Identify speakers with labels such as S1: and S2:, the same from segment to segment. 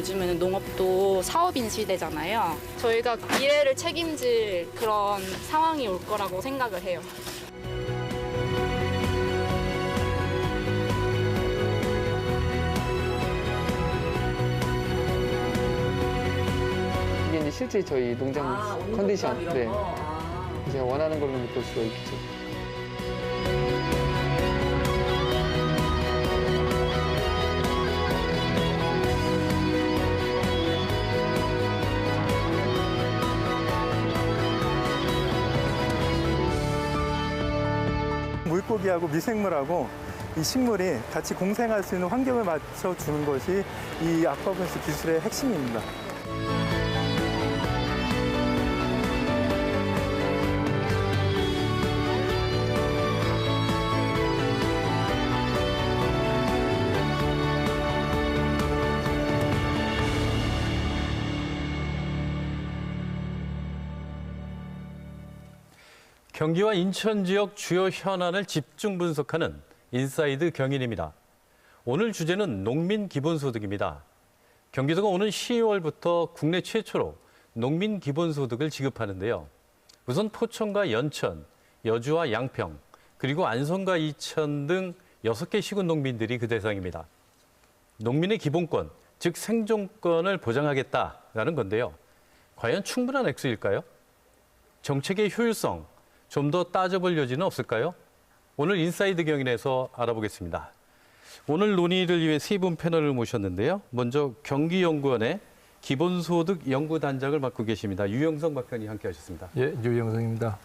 S1: 요즘에는 농업도 사업인 시대잖아요. 저희가 미래를 책임질 그런 상황이 올 거라고 생각을 해요.
S2: 이게 이제 실제 저희 농장 컨디션, 네, 제가 원하는 걸로 볼 수가 있겠죠.
S3: 물고기하고 미생물하고 이 식물이 같이 공생할 수 있는 환경을 맞춰주는 것이 이 아쿠아포니스 기술의 핵심입니다.
S4: 경기와 인천 지역 주요 현안을 집중 분석하는 인사이드 경인입니다. 오늘 주제는 농민 기본소득입니다. 경기도가 오는 12월부터 국내 최초로 농민 기본소득을 지급하는데요. 우선 포천과 연천, 여주와 양평, 그리고 안성과 이천 등 6개 시군 농민들이 그 대상입니다. 농민의 기본권, 즉 생존권을 보장하겠다라는 건데요. 과연 충분한 액수일까요? 정책의 효율성, 좀 더 따져볼 여지는 없을까요? 오늘 인사이드 경인에서 알아보겠습니다. 오늘 논의를 위해 세 분 패널을 모셨는데요. 먼저 경기연구원의 기본소득 연구단장을 맡고 계십니다. 유영성 박사님 함께하셨습니다.
S5: 예, 유영성입니다.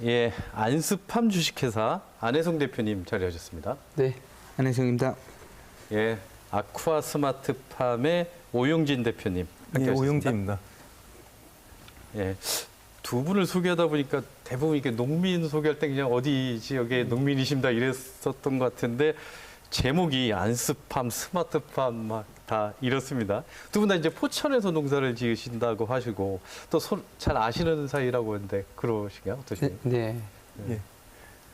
S4: 예, 안스팜 주식회사 안혜성 대표님 자리하셨습니다.
S2: 네, 안혜성입니다.
S4: 예, 아쿠아 스마트팜의 오용진 대표님
S3: 네,
S4: 함께하셨습니다.
S3: 오용진입니다.
S4: 예. 두 분을 소개하다 보니까 대부분 이렇게 농민 소개할 때 그냥 어디 지역의 농민이십니다 이랬었던 것 같은데 제목이 안스팜, 스마트팜 막 다 이렇습니다. 두 분 다 이제 포천에서 농사를 지으신다고 하시고 또 잘 아시는 사이라고 하는데 그러신가요? 어떠신가요?
S2: 네.
S3: 예.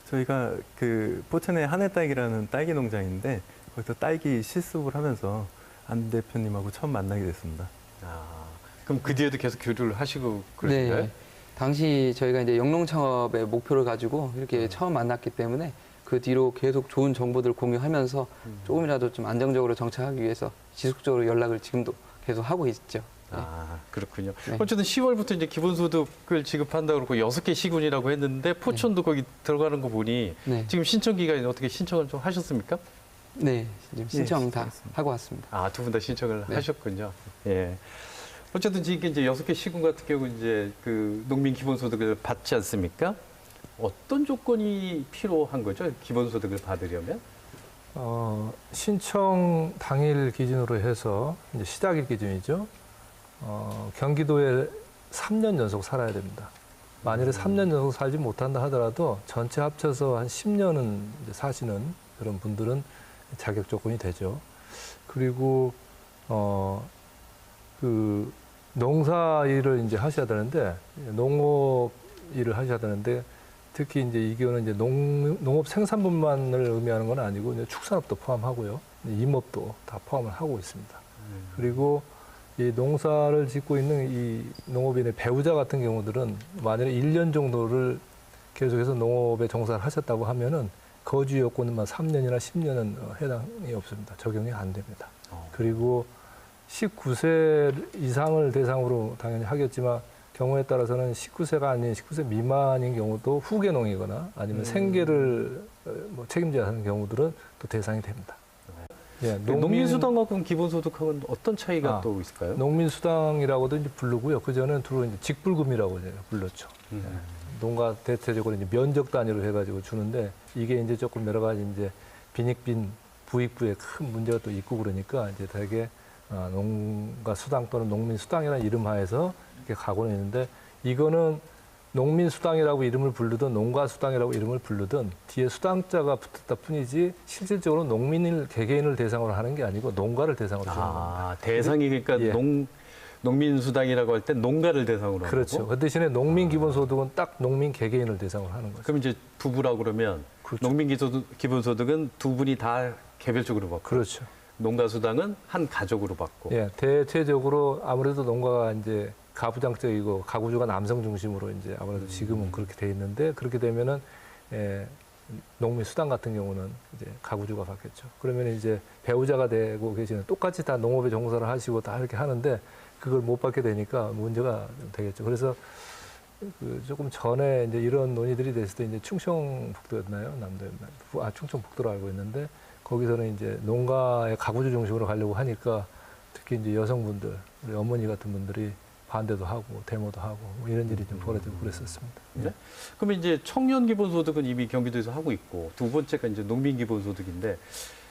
S3: 저희가 그 포천의 하늘딸기라는 딸기 농장인데 거기서 딸기 실습을 하면서 안 대표님하고 처음 만나게 됐습니다.
S4: 아, 그럼 그 뒤에도 계속 교류를 하시고 그러신가요?
S2: 네. 당시 저희가 이제 영농 창업의 목표를 가지고 이렇게 처음 만났기 때문에 그 뒤로 계속 좋은 정보들을 공유하면서 조금이라도 좀 안정적으로 정착하기 위해서 지속적으로 연락을 지금도 계속 하고 있죠.
S4: 아, 그렇군요.
S2: 네.
S4: 어쨌든 10월부터 이제 기본소득을 지급한다고 그러고 6개 시군이라고 했는데 포천도 거기 들어가는 거 보니
S2: 네.
S4: 지금 신청 기간이 어떻게 신청을 좀 하셨습니까?
S2: 네. 지금 신청 다
S3: 신청했습니다.
S2: 하고 왔습니다.
S4: 아, 두 분 다 신청을
S2: 네.
S4: 하셨군요. 예. 어쨌든 지금 이제 6개 시군 같은 경우 이제 그 농민 기본소득을 받지 않습니까? 어떤 조건이 필요한 거죠? 기본소득을 받으려면?
S5: 신청 당일 기준으로 해서 이제 시작일 기준이죠. 경기도에 3년 연속 살아야 됩니다. 만일에 3년 연속 살지 못한다 하더라도 전체 합쳐서 한 10년은 이제 사시는 그런 분들은 자격 조건이 되죠. 그리고 그 농사 일을 이제 하셔야 되는데 농업 일을 하셔야 되는데 특히 이제 이거는 이제 농업 생산분만을 의미하는 건 아니고 이제 축산업도 포함하고요. 임업도 다 포함을 하고 있습니다. 그리고 이 농사를 짓고 있는 이 농업인의 배우자 같은 경우들은 만약에 1년 정도를 계속해서 농업에 종사를 하셨다고 하면은 거주 여건만 3년이나 10년은 해당이 없습니다. 적용이 안 됩니다. 그리고 19세 이상을 대상으로 당연히 하겠지만 경우에 따라서는 19세가 아닌 19세 미만인 경우도 후계농이거나 아니면 생계를 뭐 책임져야 하는 경우들은 또 대상이 됩니다. 예,
S4: 농민수당하고 기본소득하고는 어떤 차이가 또 있을까요?
S5: 농민수당이라고도 이제 부르고요. 그전에는 주로 이제 직불금이라고 이제 불렀죠. 농가 대체적으로 이제 면적 단위로 해가지고 주는데 이게 이제 조금 여러 가지 이제 빈익빈 부익부에 큰 문제가 또 있고 그러니까 이제 되게 농가 수당 또는 농민 수당이라는 이름 하에서 이렇게 가고는 있는데 이거는 농민 수당이라고 이름을 부르든 농가 수당이라고 이름을 부르든 뒤에 수당자가 붙었다 뿐이지 실질적으로 농민을 개개인을 대상으로 하는 게 아니고 농가를 대상으로 하는 겁니다.
S4: 대상이 그러니까
S5: 예.
S4: 농민 수당이라고 할 때 농가를 대상으로
S5: 그렇죠.
S4: 하고.
S5: 그 대신에 농민 기본소득은 딱 농민 개개인을 대상으로 하는 거죠.
S4: 그럼 이제 부부라고 그러면
S5: 그렇죠.
S4: 농민 기본소득은 두 분이 다 개별적으로 받고.
S5: 그렇죠.
S4: 농가 수당은 한 가족으로 받고.
S5: 예, 대체적으로 아무래도 농가가 이제 가부장적이고 가구주가 남성 중심으로 이제 아무래도 지금은 그렇게 돼 있는데 그렇게 되면은 농민 수당 같은 경우는 이제 가구주가 받겠죠. 그러면 이제 배우자가 되고 계시는 똑같이 다 농업에 종사를 하시고 다 이렇게 하는데 그걸 못 받게 되니까 문제가 좀 되겠죠. 그래서 그 조금 전에 이제 이런 논의들이 됐을 때 이제 충청북도였나요? 남도였나요? 충청북도로 알고 있는데 거기서는 이제 농가의 가구주 중심으로 가려고 하니까 특히 이제 여성분들, 우리 어머니 같은 분들이 반대도 하고 데모도 하고 뭐 이런 일이 좀 벌어지고 그랬었습니다.
S4: 네? 그러면 이제 청년 기본소득은 이미 경기도에서 하고 있고 두 번째가 이제 농민 기본소득인데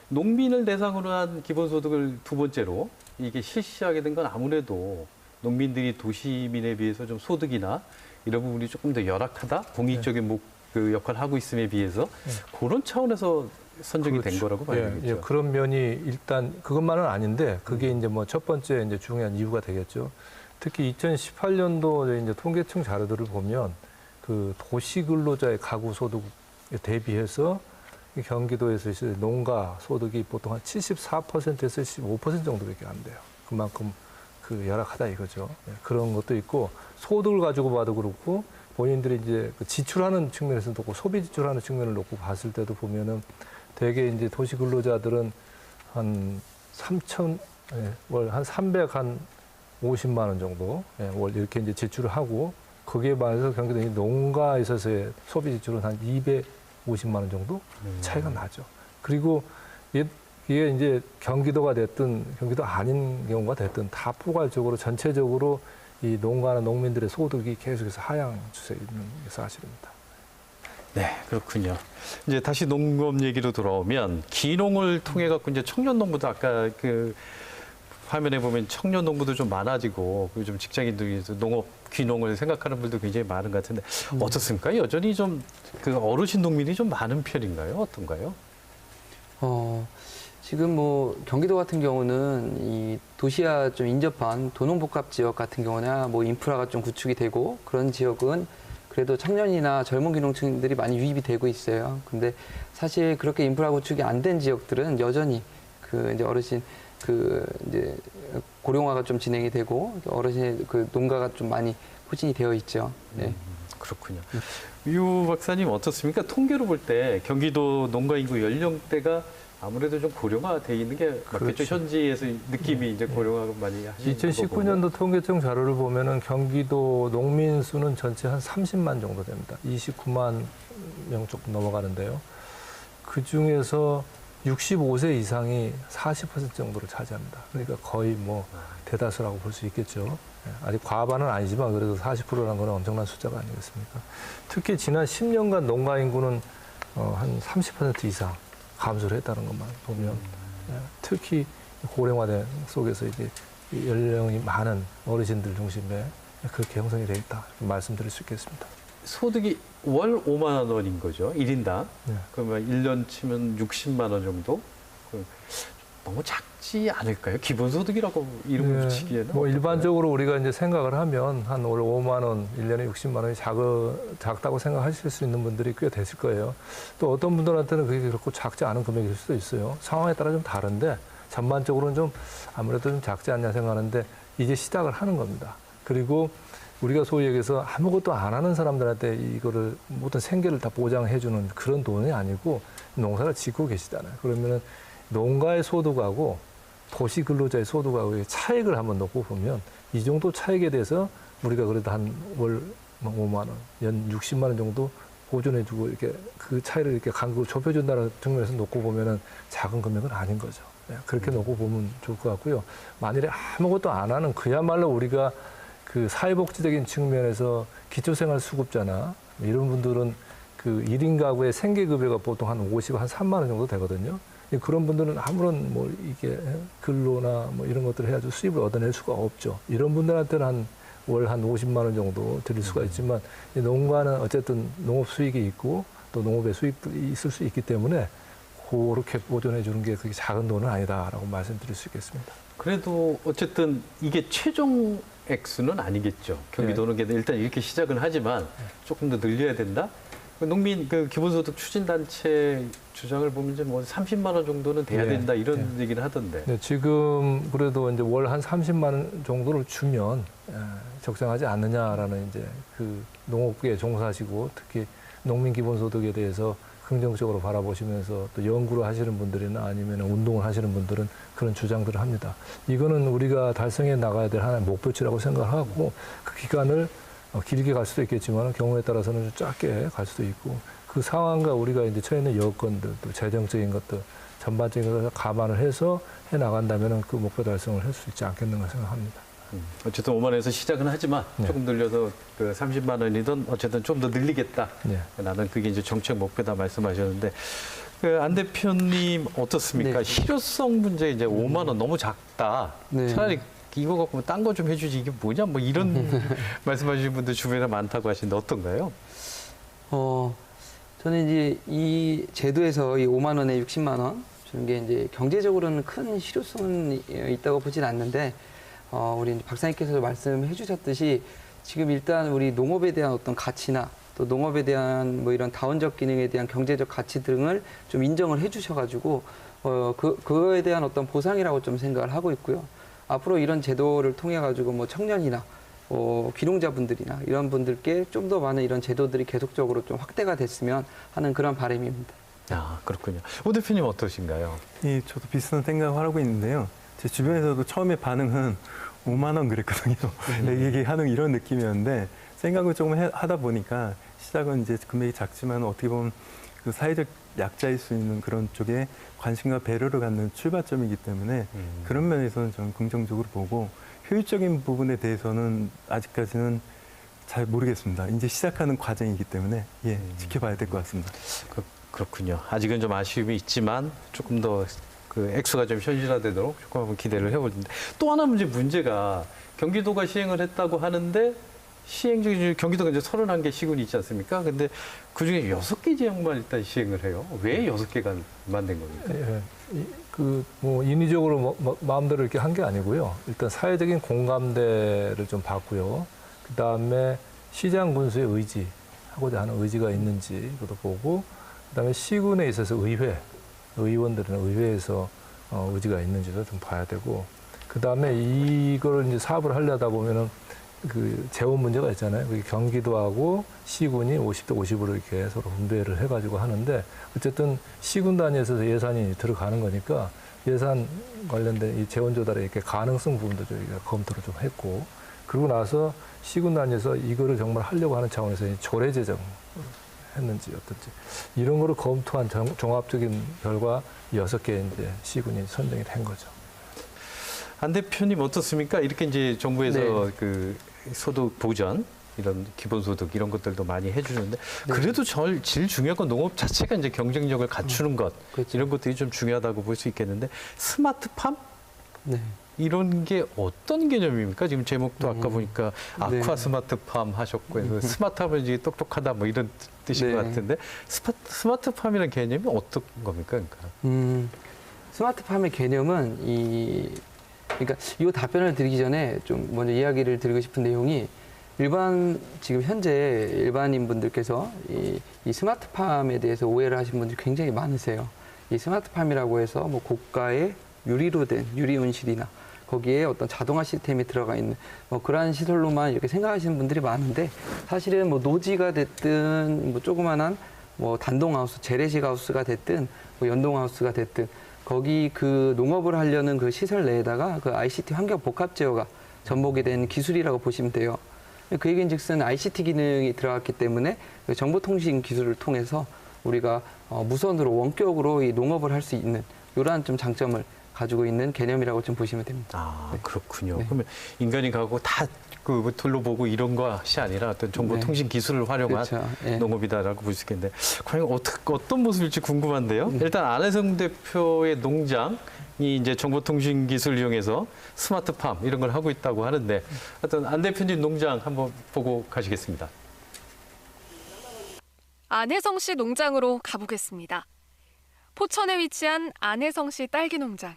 S4: 농민을 대상으로 한 기본소득을 두 번째로 이게 실시하게 된 건 아무래도 농민들이 도시민에 비해서 좀 소득이나 이런 부분이 조금 더 열악하다, 공익적인 그 역할을 하고 있음에 비해서 그런 차원에서 선정이 된 거라고 봐야 되겠죠.
S5: 예, 그런 면이 일단 그것만은 아닌데 그게 이제 뭐 첫 번째 이제 중요한 이유가 되겠죠. 특히 2018년도 이제 통계청 자료들을 보면 그 도시 근로자의 가구 소득에 대비해서 경기도에서 농가 소득이 보통 한 74%에서 15% 정도밖에 안 돼요. 그만큼 그 열악하다 이거죠. 그런 것도 있고 소득을 가지고 봐도 그렇고 본인들이 이제 그 지출하는 측면에서 놓고 소비 지출하는 측면을 놓고 봤을 때도 보면은 대개 이제 도시 근로자들은 한 3천 월 한 350만 원 정도 월 이렇게 이제 지출을 하고 거기에 반해서 경기도 농가에 있어서의 소비 지출은 한 250만 원 정도 차이가 나죠. 그리고 이게 이제 경기도가 됐든 경기도 아닌 경우가 됐든 다 포괄적으로 전체적으로 이 농가나 농민들의 소득이 계속해서 하향 추세에 있는 게 사실입니다.
S4: 네, 그렇군요. 이제 다시 농업 얘기로 돌아오면 기농을 통해 갖고 이제 청년 농부도 아까 그 화면에 보면 청년 농부도 좀 많아지고 좀 직장인들이 농업 귀농을 생각하는 분도 굉장히 많은 것 같은데 어떻습니까? 여전히 좀 그 어르신 농민이 좀 많은 편인가요? 어떤가요?
S2: 지금 뭐 경기도 같은 경우는 이 도시와 좀 인접한 도농복합 지역 같은 경우나 뭐 인프라가 좀 구축이 되고 그런 지역은 그래도 청년이나 젊은 귀농층들이 많이 유입이 되고 있어요. 근데 사실 그렇게 인프라 구축이 안 된 지역들은 여전히 그 이제 어르신 그 이제 고령화가 좀 진행이 되고 어르신의 그 농가가 좀 많이 포진이 되어 있죠. 네.
S4: 그렇군요. 유 박사님 어떻습니까? 통계로 볼 때 경기도 농가 인구 연령대가 아무래도 좀 고령화돼 있는 게 맞겠죠.
S5: 그렇죠.
S4: 현지에서 느낌이 이제 고령화가 많이 하시는
S5: 2019년도 통계청 자료를 보면은 경기도 농민 수는 전체 한 30만 정도 됩니다. 29만 명 조금 넘어가는데요. 그 중에서 65세 이상이 40% 정도를 차지합니다. 그러니까 거의 뭐 대다수라고 볼 수 있겠죠. 아직 과반은 아니지만 그래도 40%라는 건 엄청난 숫자가 아니겠습니까? 특히 지난 10년간 농가 인구는 한 30% 이상 감소를 했다는 것만 보면 특히 고령화된 속에서 이제 연령이 많은 어르신들 중심에 그렇게 형성이 되어 있다 말씀드릴 수 있겠습니다.
S4: 소득이 월 5만 원인 거죠. 1인당.
S5: 네.
S4: 그러면 1년 치면 60만 원 정도? 너무 작지 않을까요? 기본소득이라고 이름을 붙이기에는.
S5: 뭐 일반적으로 우리가 이제 생각을 하면 한 월 5만 원, 1년에 60만 원이 작다고 생각하실 수 있는 분들이 꽤 되실 거예요. 또 어떤 분들한테는 그게 그렇고 작지 않은 금액일 수도 있어요. 상황에 따라 좀 다른데 전반적으로는 좀 아무래도 좀 작지 않냐 생각하는데 이제 시작을 하는 겁니다. 그리고 우리가 소위 얘기해서 아무것도 안 하는 사람들한테 이거를 모든 생계를 다 보장해주는 그런 돈이 아니고 농사를 짓고 계시잖아요. 그러면은 농가의 소득하고 도시 근로자의 소득하고의 차익을 한번 놓고 보면 이 정도 차익에 대해서 우리가 그래도 한 월 5만 원, 연 60만 원 정도 보존해주고 이렇게 그 차이를 이렇게 간극을 좁혀준다는 측면에서 놓고 보면은 작은 금액은 아닌 거죠. 그렇게 놓고 보면 좋을 것 같고요. 만일에 아무것도 안 하는 그야말로 우리가 그 사회복지적인 측면에서 기초생활수급자나 이런 분들은 그 1인 가구의 생계급여가 보통 한 3만 원 정도 되거든요. 그런 분들은 아무런 뭐 이게 근로나 뭐 이런 것들을 해가지고 수입을 얻어낼 수가 없죠. 이런 분들한테는 월 한 50만 원 정도 드릴 수가 있지만 농가는 어쨌든 농업 수익이 있고 또 농업의 수입이 있을 수 있기 때문에 그렇게 보존해 주는 게 그게 작은 돈은 아니다라고 말씀드릴 수 있겠습니다.
S4: 그래도 어쨌든 이게 최종 액수는 아니겠죠. 경기도는 일단 이렇게 시작은 하지만 조금 더 늘려야 된다? 농민 그 기본소득 추진단체 주장을 보면 이제 뭐 30만 원 정도는 돼야 된다 이런 얘기를 하던데.
S5: 네, 지금 그래도 이제 월 한 30만 원 정도를 주면 적정하지 않느냐라는 이제 그 농업계에 종사하시고 특히 농민 기본소득에 대해서 긍정적으로 바라보시면서 또 연구를 하시는 분들이나 아니면 운동을 하시는 분들은 그런 주장들을 합니다. 이거는 우리가 달성해 나가야 될 하나의 목표치라고 생각하고 그 기간을 길게 갈 수도 있겠지만 경우에 따라서는 좀 짧게 갈 수도 있고 그 상황과 우리가 이제 처해 있는 여건들 또 재정적인 것들 전반적인 것을 감안을 해서 해 나간다면 그 목표 달성을 할 수 있지 않겠는가 생각합니다.
S4: 어쨌든 5만 원에서 시작은 하지만 조금 늘려서 그 30만 원이든 어쨌든 좀 더 늘리겠다. 나는 그게 이제 정책 목표다 말씀하셨는데 그 안 대표님 어떻습니까?
S2: 네.
S4: 실효성 문제 이제 5만 원 너무 작다.
S2: 네.
S4: 차라리 이거 갖고 딴 거 좀 해주지 이게 뭐냐 뭐 이런 말씀하시는 분들 주변에 많다고 하시는데 어떤가요?
S2: 저는 이제 이 제도에서 이 5만 원에 60만 원 주는 게 이제 경제적으로는 큰 실효성은 있다고 보진 않는데 우리 박사님께서도 말씀해 주셨듯이 지금 일단 우리 농업에 대한 어떤 가치나 또 농업에 대한 뭐 이런 다원적 기능에 대한 경제적 가치 등을 좀 인정을 해 주셔가지고 그거에 대한 어떤 보상이라고 좀 생각을 하고 있고요. 앞으로 이런 제도를 통해 가지고 뭐 청년이나 귀농자분들이나 이런 분들께 좀 더 많은 이런 제도들이 계속적으로 좀 확대가 됐으면 하는 그런 바람입니다.
S4: 아 그렇군요. 오 대표님 어떠신가요?
S3: 예, 저도 비슷한 생각을 하고 있는데요. 제 주변에서도 처음에 반응은 5만 원 그랬거든요. 얘기하는 이런 느낌이었는데 생각을 조금 하다 보니까 시작은 이제 금액이 작지만 어떻게 보면 그 사회적 약자일 수 있는 그런 쪽에 관심과 배려를 갖는 출발점이기 때문에 그런 면에서는 저는 긍정적으로 보고 효율적인 부분에 대해서는 아직까지는 잘 모르겠습니다. 이제 시작하는 과정이기 때문에 지켜봐야 될 것 같습니다.
S4: 그렇군요. 아직은 좀 아쉬움이 있지만 조금 더 그 액수가 좀 현실화되도록 조금 한번 기대를 해보는데 또 하나 문제가 경기도가 시행을 했다고 하는데 시행 중에 경기도가 이제 31개 시군이 있지 않습니까? 근데 그중에 6개 지역만 일단 시행을 해요. 왜 6개가 만든 겁니까?
S5: 뭐 인위적으로 마음대로 이렇게 한 게 아니고요. 일단 사회적인 공감대를 좀 받고요. 그 다음에 시장 군수의 의지, 하고자 하는 의지가 있는지 그것도 보고, 그 다음에 시군에 있어서 의원들이나 의회에서 의지가 있는지도 좀 봐야 되고, 그 다음에 이거를 이제 사업을 하려다 보면은 그 재원 문제가 있잖아요. 그게 경기도하고 시군이 50대 50으로 이렇게 서로 분배를 해가지고 하는데, 어쨌든 시군 단위에서 예산이 들어가는 거니까 예산 관련된 이 재원 조달의 이렇게 가능성 부분도 저희가 검토를 좀 했고, 그러고 나서 시군 단위에서 이거를 정말 하려고 하는 차원에서 조례 제정 했는지 어떤지 이런 거를 검토한 종합적인 결과 6개 이제 시군이 선정이 된 거죠.
S4: 안 대표님 어떻습니까? 이렇게 이제 정부에서 그 소득 보전 이런 기본소득 이런 것들도 많이 해주는데 그래도 제일 중요한 건 농업 자체가 이제 경쟁력을 갖추는 것
S2: 그렇죠.
S4: 이런 것들이 좀 중요하다고 볼 수 있겠는데 스마트팜 이런 게 어떤 개념입니까? 지금 제목도 아까 보니까 아쿠아 스마트팜 하셨고 스마트하면 이제 똑똑하다 뭐 이런 뜻인 것 같은데 스마트팜이라는 개념이 어떤 겁니까? 그러니까.
S2: 스마트팜의 개념은 그러니까 이 답변을 드리기 전에 좀 먼저 이야기를 드리고 싶은 내용이 지금 현재 일반인 분들께서 이 스마트팜에 대해서 오해를 하신 분들이 굉장히 많으세요. 이 스마트팜이라고 해서 뭐 고가의 유리로 된 유리온실이나 거기에 어떤 자동화 시스템이 들어가 있는 뭐 그러한 시설로만 이렇게 생각하시는 분들이 많은데, 사실은 뭐 노지가 됐든 뭐 조그만한 뭐 단동하우스, 재래식 하우스가 됐든 뭐 연동하우스가 됐든 거기 그 농업을 하려는 그 시설 내에다가 그 ICT 환경 복합 제어가 접목이 된 기술이라고 보시면 돼요. 그 얘기인즉슨 ICT 기능이 들어갔기 때문에 그 정보통신 기술을 통해서 우리가 무선으로 원격으로 이 농업을 할 수 있는 이러한 좀 장점을 가지고 있는 개념이라고 좀 보시면 됩니다.
S4: 아, 그렇군요. 그러면 인간이 가고 다 그 둘러보고 이런 것이 아니라 어떤 정보통신 기술을 활용한 농업이다라고 볼 수 있겠는데, 과연 어떤 모습일지 궁금한데요. 일단 안혜성 대표의 농장이 이제 정보통신 기술 이용해서 스마트팜 이런 걸 하고 있다고 하는데, 어떤 안 대표님 농장 한번 보고 가시겠습니다.
S6: 안혜성 씨 농장으로 가보겠습니다. 포천에 위치한 안혜성 씨 딸기 농장.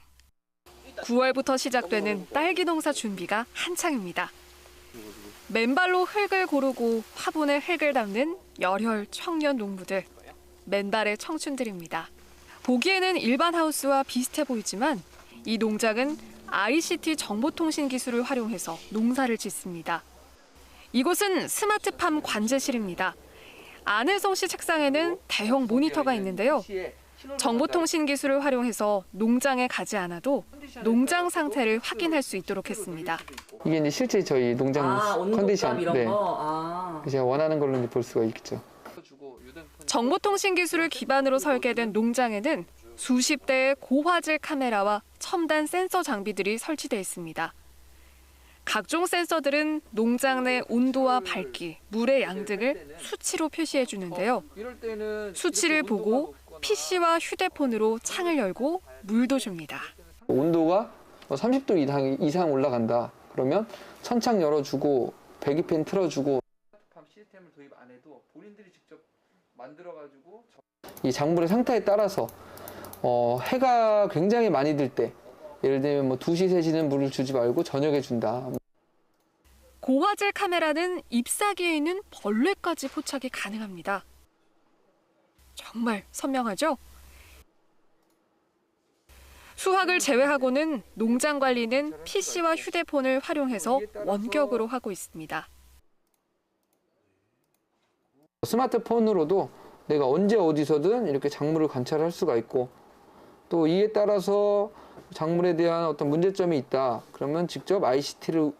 S6: 9월부터 시작되는 딸기 농사 준비가 한창입니다. 맨발로 흙을 고르고 화분에 흙을 담는 열혈 청년 농부들. 맨발의 청춘들입니다. 보기에는 일반 하우스와 비슷해 보이지만 이 농장은 ICT 정보통신 기술을 활용해서 농사를 짓습니다. 이곳은 스마트팜 관제실입니다. 안혜성 씨 책상에는 대형 모니터가 있는데요. 정보통신 기술을 활용해서 농장에 가지 않아도 농장 상태를 확인할 수 있도록 했습니다.
S2: 이게 이제 실제 저희 농장 컨디션,
S7: 이런
S2: 네,
S7: 거.
S2: 제가 원하는 걸로 이제 볼 수가 있죠.
S6: 정보통신 기술을 기반으로 설계된 농장에는 수십 대의 고화질 카메라와 첨단 센서 장비들이 설치돼 있습니다. 각종 센서들은 농장 내 온도와 밝기, 물의 양 등을 수치로 표시해 주는데요. 수치를 보고 PC와 휴대폰으로 창을 열고 물도 줍니다.
S2: 온도가 30도 이상 올라간다. 그러면 천창 열어주고 배기팬 틀어주고 시스템을 도입 안 해도 본인들이 직접 만들어가지고 이 작물의 상태에 따라서 해가 굉장히 많이 들 때 예를 들면 뭐 2시, 3시는 물을 주지 말고 저녁에 준다.
S6: 고화질 카메라는 잎사귀에 있는 벌레까지 포착이 가능합니다. 정말 선명하죠? 수확을 제외하고는 농장 관리는 PC와 휴대폰을 활용해서 원격으로 하고 있습니다.
S2: 스마트폰으로도 내가 언제 어디서든 이렇게 작물을 관찰할 수가 있고 또 이에 따라서 작물에 대한 어떤 문제점이 있다. 그러면 직접 ICT를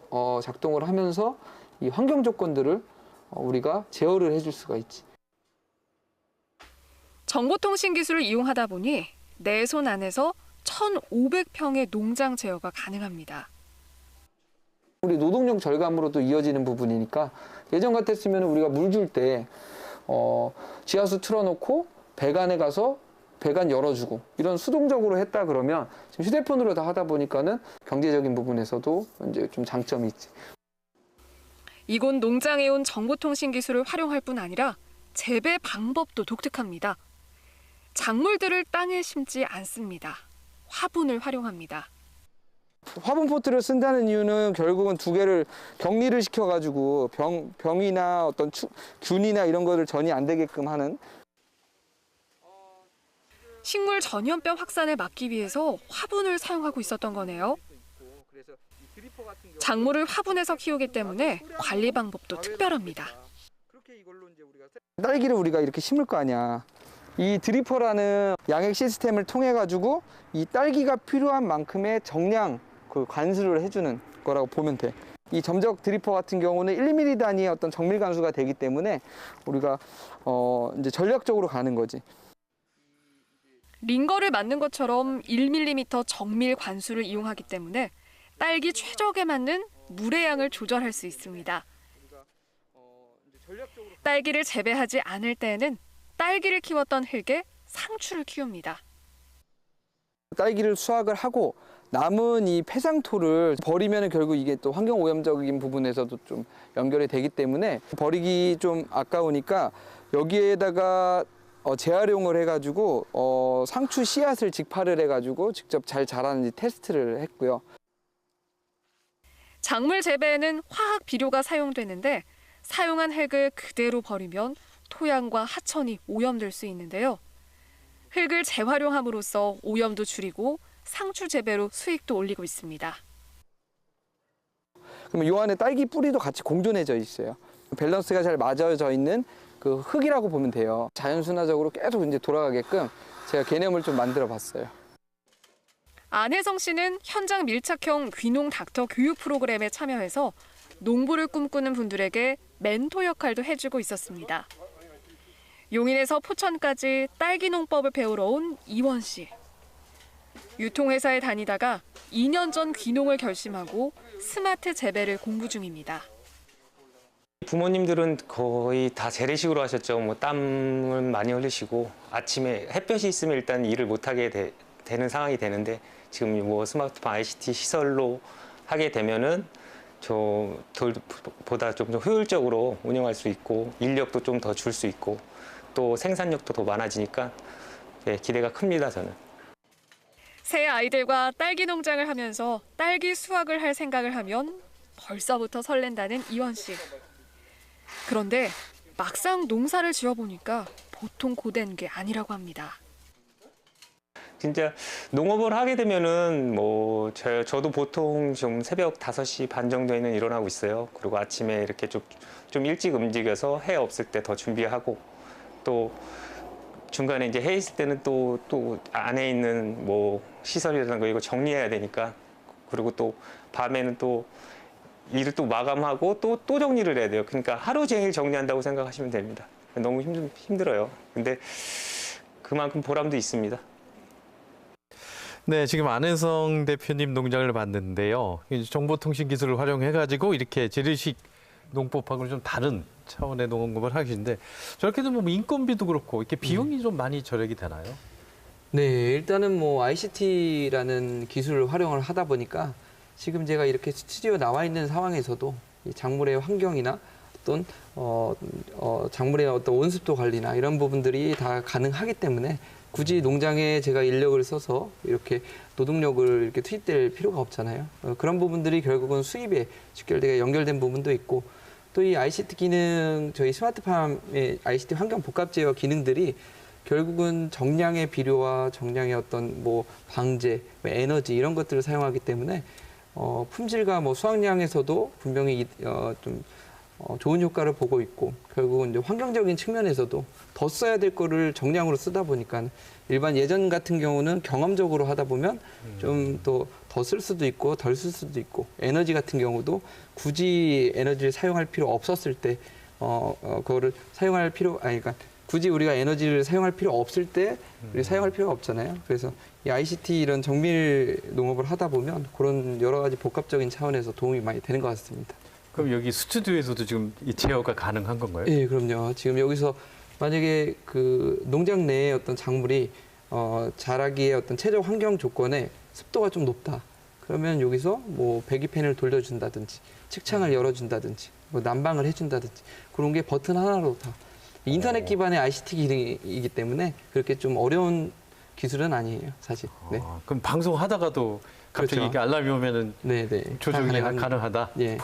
S2: 작동을 하면서 이 환경 조건들을 우리가 제어를 해줄 수가 있지.
S6: 정보통신 기술을 이용하다 보니 내 손 안에서 1,500평의 농장 제어가 가능합니다.
S2: 우리 노동력 절감으로도 이어지는 부분이니까 예전 같았으면 우리가 물 줄 때 지하수 틀어놓고 배관에 가서 배관 열어주고 이런 수동적으로 했다 그러면 지금 휴대폰으로 다 하다 보니까는 경제적인 부분에서도 이제 좀 장점이 있지.
S6: 이곳 농장에 온 정보통신 기술을 활용할 뿐 아니라 재배 방법도 독특합니다. 작물들을 땅에 심지 않습니다. 화분을 활용합니다.
S2: 화분 포트를 쓴다는 이유는 결국은 두 개를 격리를 시켜가지고 병이나 어떤 균이나 이런 거를 전이 안 되게끔 하는.
S6: 식물 전염병 확산을 막기 위해서 화분을 사용하고 있었던 거네요. 작물을 화분에서 키우기 때문에 관리 방법도 특별합니다.
S2: 딸기를 우리가 이렇게 심을 거 아니야. 이 드리퍼라는 양액 시스템을 통해 가지고 이 딸기가 필요한 만큼의 정량 그 관수를 해주는 거라고 보면 돼. 이 점적 드리퍼 같은 경우는 1mm 단위의 어떤 정밀 관수가 되기 때문에 우리가 이제 전략적으로 가는 거지.
S6: 링거를 맞는 것처럼 1mm 정밀 관수를 이용하기 때문에 딸기 최적에 맞는 물의 양을 조절할 수 있습니다. 딸기를 재배하지 않을 때에는 딸기를 키웠던 흙에 상추를 키웁니다.
S2: 딸기를 수확을 하고 남은 이 폐상토를 버리면 결국 이게 또 환경 오염적인 부분에서도 좀 연결이 되기 때문에 버리기 좀 아까우니까 여기에다가 재활용을 해가지고 상추 씨앗을 직파를 해가지고 직접 잘 자라는지 테스트를 했고요.
S6: 작물 재배에는 화학 비료가 사용되는데 사용한 흙을 그대로 버리면 토양과 하천이 오염될 수 있는데요. 흙을 재활용함으로써 오염도 줄이고 상추 재배로 수익도 올리고 있습니다.
S2: 그러면 이 안에 딸기 뿌리도 같이 공존해져 있어요. 밸런스가 잘 맞아져 있는 그 흙이라고 보면 돼요. 자연순화적으로 계속 이제 돌아가게끔 제가 개념을 좀 만들어 봤어요.
S6: 안혜성 씨는 현장 밀착형 귀농 닥터 교육 프로그램에 참여해서 농부를 꿈꾸는 분들에게 멘토 역할도 해주고 있었습니다. 용인에서 포천까지 딸기 농법을 배우러 온 이원 씨. 유통회사에 다니다가 2년 전 귀농을 결심하고 스마트 재배를 공부 중입니다.
S8: 부모님들은 거의 다 재래식으로 하셨죠. 뭐 땀을 많이 흘리시고 아침에 햇볕이 있으면 일단 일을 못하게 되는 상황이 되는데 지금 뭐 스마트폰 ICT 시설로 하게 되면은 보다 좀 더 효율적으로 운영할 수 있고 인력도 좀 더 줄 수 있고 또 생산력도 더 많아지니까 기대가 큽니다, 저는.
S6: 새 아이들과 딸기 농장을 하면서 딸기 수확을 할 생각을 하면 벌써부터 설렌다는 이원 씨. 그런데 막상 농사를 지어보니까 보통 고된 게 아니라고 합니다.
S8: 진짜 농업을 하게 되면은 뭐 저도 보통 좀 새벽 5시 반 정도에는 일어나고 있어요. 그리고 아침에 이렇게 좀 일찍 움직여서 해 없을 때 더 준비하고, 또 중간에 이제 해 있을 때는 또 안에 있는 뭐 시설이라든가 이거 정리해야 되니까, 그리고 또 밤에는 또 일을 또 마감하고 또 정리를 해야 돼요. 그러니까 하루 종일 정리한다고 생각하시면 됩니다. 너무 힘들어요. 근데 그만큼 보람도 있습니다.
S4: 네, 지금 안혜성 대표님 농장을 봤는데요. 정보통신 기술을 활용해가지고 이렇게 재래식 농법하고는 좀 다른 차원의 농업을 하시는데, 저렇게 되면 인건비도 그렇고 이렇게 비용이 좀 많이 절약이 되나요?
S2: 네, 일단은 뭐 ICT라는 기술을 활용을 하다 보니까 지금 제가 이렇게 스튜디오 나와 있는 상황에서도 이 작물의 환경이나 어떤 작물의 어떤 온습도 관리나 이런 부분들이 다 가능하기 때문에 굳이 농장에 제가 인력을 써서 이렇게 노동력을 이렇게 투입될 필요가 없잖아요. 그런 부분들이 결국은 수입에 직결되게 연결된 부분도 있고, 또 이 ICT 기능, 저희 스마트팜의 ICT 환경 복합 제어 기능들이 결국은 정량의 비료와 정량의 어떤 뭐 방제, 에너지 이런 것들을 사용하기 때문에 품질과 뭐 수확량에서도 분명히 좀 좋은 효과를 보고 있고, 결국은 이제 환경적인 측면에서도 더 써야 될 거를 정량으로 쓰다 보니까 일반 예전 같은 경우는 경험적으로 하다 보면 좀 또 더 쓸 수도 있고 덜 쓸 수도 있고, 에너지 같은 경우도 굳이 에너지를 사용할 필요 없었을 때 그거를 사용할 필요 그러니까 굳이 우리가 에너지를 사용할 필요 없을 때 우리 사용할 필요가 없잖아요. 그래서 이 ICT 이런 정밀 농업을 하다 보면 그런 여러 가지 복합적인 차원에서 도움이 많이 되는 것 같습니다.
S4: 그럼 여기 스튜디오에서도 지금 이 제어가 가능한 건가요?
S2: 예, 그럼요. 지금 여기서 만약에 그 농장 내에 어떤 작물이 자라기의 어떤 최적 환경 조건에 습도가 좀 높다. 그러면 여기서 뭐 배기팬을 돌려준다든지, 측창을 열어준다든지, 뭐 난방을 해준다든지, 그런 게 버튼 하나로 다 인터넷 기반의 ICT 기능이기 때문에 그렇게 좀 어려운 기술은 아니에요, 사실. 네.
S4: 그럼 방송하다가도 갑자기
S2: 그렇죠.
S4: 이렇게 알람이 오면은 조정이 가능하다.
S2: 예.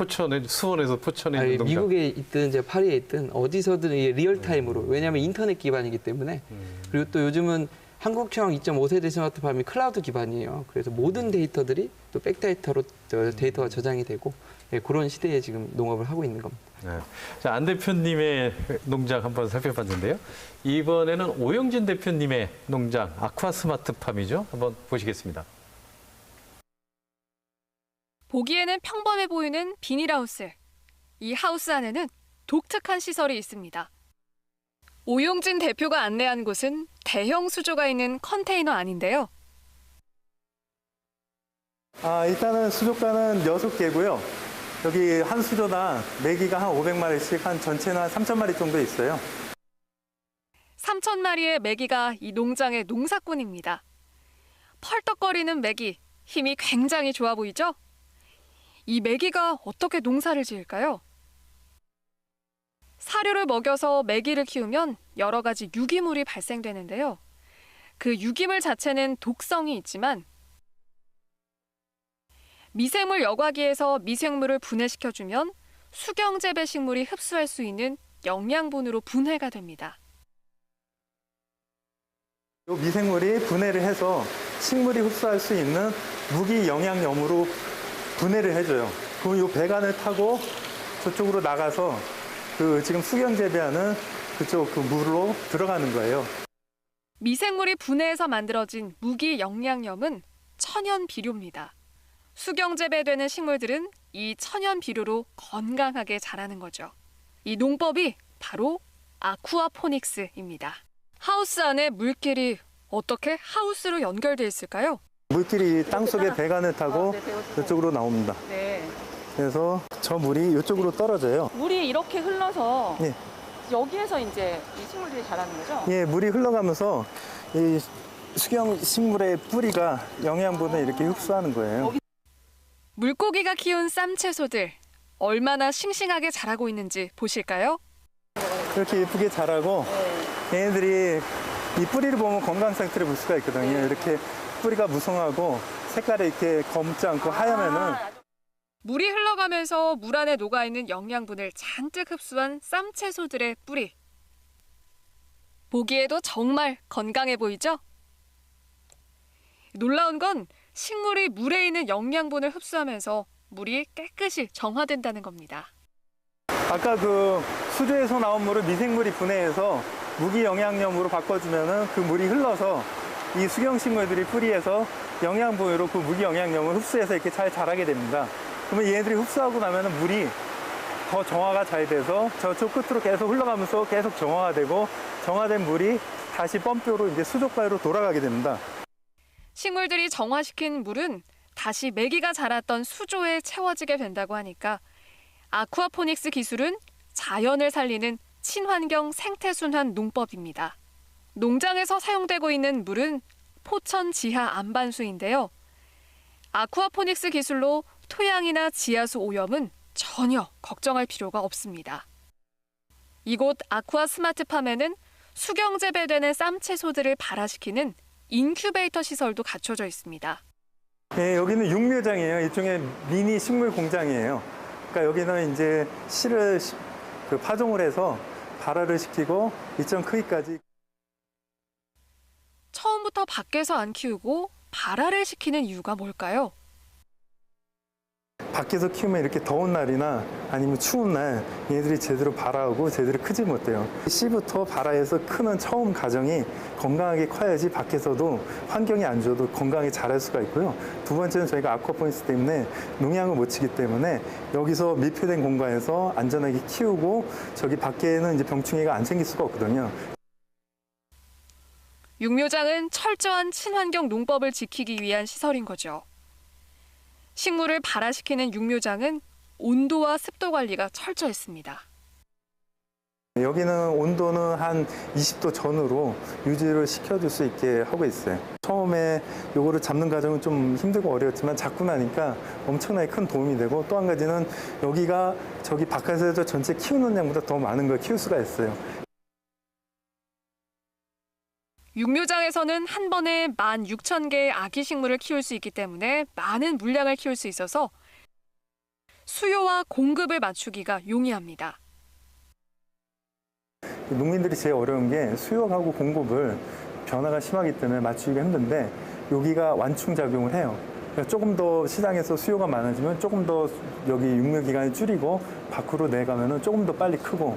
S4: 수원에서 포천에 있는 농장.
S2: 미국에 있든 이제 파리에 있든 어디서든 리얼 타임으로. 왜냐하면 인터넷 기반이기 때문에. 그리고 또 요즘은 한국형 2.5세대 스마트팜이 클라우드 기반이에요. 그래서 모든 데이터들이 또 백데이터로 데이터가 저장이 되고, 그런 시대에 지금 농업을 하고 있는 겁니다.
S4: 네. 자, 안 대표님의 농장 한번 살펴봤는데요. 이번에는 오영진 대표님의 농장 아쿠아 스마트팜이죠. 한번 보시겠습니다.
S6: 보기에는 평범해 보이는 비닐하우스. 이 하우스 안에는 독특한 시설이 있습니다. 오용진 대표가 안내한 곳은 대형 수조가 있는 컨테이너 안인데요.
S3: 일단은 수족관은 6개고요. 여기 한 수조당 메기가 한 500마리씩, 한 전체는 한 3,000마리 정도 있어요.
S6: 3,000마리의 메기가 이 농장의 농사꾼입니다. 펄떡거리는 메기, 힘이 굉장히 좋아 보이죠? 이 메기가 어떻게 농사를 지을까요? 사료를 먹여서 메기를 키우면 여러 가지 유기물이 발생되는데요. 그 유기물 자체는 독성이 있지만 미생물 여과기에서 미생물을 분해시켜주면 수경재배 식물이 흡수할 수 있는 영양분으로 분해가 됩니다.
S3: 이 미생물이 분해를 해서 식물이 흡수할 수 있는 무기 영양염으로 분해를 해줘요. 그럼 이 배관을 타고 저쪽으로 나가서 그 지금 수경 재배하는 그쪽 그 물로 들어가는 거예요.
S6: 미생물이 분해해서 만들어진 무기 영양염은 천연 비료입니다. 수경 재배되는 식물들은 이 천연 비료로 건강하게 자라는 거죠. 이 농법이 바로 아쿠아포닉스입니다. 하우스 안에 물길이 어떻게 하우스로 연결돼 있을까요?
S3: 물길이 땅속에 배관을 타고 이쪽으로 나옵니다.
S1: 네.
S3: 그래서 저 물이 이쪽으로 떨어져요.
S1: 물이 이렇게 흘러서
S3: 예.
S1: 여기에서 이제 이 식물들이 자라는 거죠?
S3: 예, 물이 흘러가면서 이 수경 식물의 뿌리가 영양분을 이렇게 흡수하는 거예요.
S6: 물고기가 키운 쌈채소들 얼마나 싱싱하게 자라고 있는지 보실까요?
S3: 이렇게 예쁘게 자라고 얘네들이 이 뿌리를 보면 건강 상태를 볼 수가 있거든요. 이렇게 뿌리가 무성하고 색깔이 이렇게 검지 않고 하얗면은
S6: 물이 흘러가면서 물 안에 녹아있는 영양분을 잔뜩 흡수한 쌈채소들의 뿌리. 보기에도 정말 건강해 보이죠? 놀라운 건 식물이 물에 있는 영양분을 흡수하면서 물이 깨끗이 정화된다는 겁니다.
S3: 아까 그 수조에서 나온 물을 미생물이 분해해서 무기영양염으로 바꿔주면은 그 물이 흘러서 이 수경식물들이 뿌리에서 영양분으로 그 무기영양염을 흡수해서 이렇게 잘 자라게 됩니다. 그러면 얘네들이 흡수하고 나면은 물이 더 정화가 잘 돼서 저쪽 끝으로 계속 흘러가면서 계속 정화가 되고 정화된 물이 다시 펌프로 이제 수족관으로 돌아가게 됩니다.
S6: 식물들이 정화시킨 물은 다시 메기가 자랐던 수조에 채워지게 된다고 하니까 아쿠아포닉스 기술은 자연을 살리는 친환경 생태순환 농법입니다. 농장에서 사용되고 있는 물은 포천 지하 안반수인데요. 아쿠아포닉스 기술로 토양이나 지하수 오염은 전혀 걱정할 필요가 없습니다. 이곳 아쿠아 스마트팜에는 수경 재배되는 쌈채소들을 발화시키는 인큐베이터 시설도 갖춰져 있습니다.
S3: 네, 여기는 육묘장이에요. 일종의 미니 식물 공장이에요. 그러니까 여기는 이제 씨를 파종을 해서 발화를 시키고 일정 크기까지.
S6: 처음부터 밖에서 안 키우고 발화를 시키는 이유가 뭘까요?
S3: 밖에서 키우면 이렇게 더운 날이나 아니면 추운 날 얘들이 제대로 발화하고 제대로 크지 못해요. 씨부터 발화해서 크는 처음 과정이 건강하게 커야지 밖에서도 환경이 안 좋아도 건강하게 자랄 수가 있고요. 두 번째는 저희가 아쿠아포닉스 때문에 농약을 못 치기 때문에 여기서 밀폐된 공간에서 안전하게 키우고 저기 밖에는 이제 병충해가 안 생길 수가 없거든요.
S6: 육묘장은 철저한 친환경 농법을 지키기 위한 시설인 거죠. 식물을 발화시키는 육묘장은 온도와 습도 관리가 철저했습니다.
S3: 여기는 온도는 한 20도 전후로 유지를 시켜줄 수 있게 하고 있어요. 처음에 요거를 잡는 과정은 좀 힘들고 어려웠지만 잡고 나니까 엄청나게 큰 도움이 되고 또 한 가지는 여기가 저기 바깥에서 전체 키우는 양보다 더 많은 걸 키울 수가 있어요.
S6: 육묘장에서는 한 번에 16,000개의 아기 식물을 키울 수 있기 때문에 많은 물량을 키울 수 있어서 수요와 공급을 맞추기가 용이합니다.
S3: 농민들이 제일 어려운 게 수요하고 공급을 변화가 심하기 때문에 맞추기가 힘든데 여기가 완충작용을 해요. 그러니까 조금 더 시장에서 수요가 많아지면 조금 더 여기 육묘 기간을 줄이고 밖으로 내가면은 조금 더 빨리 크고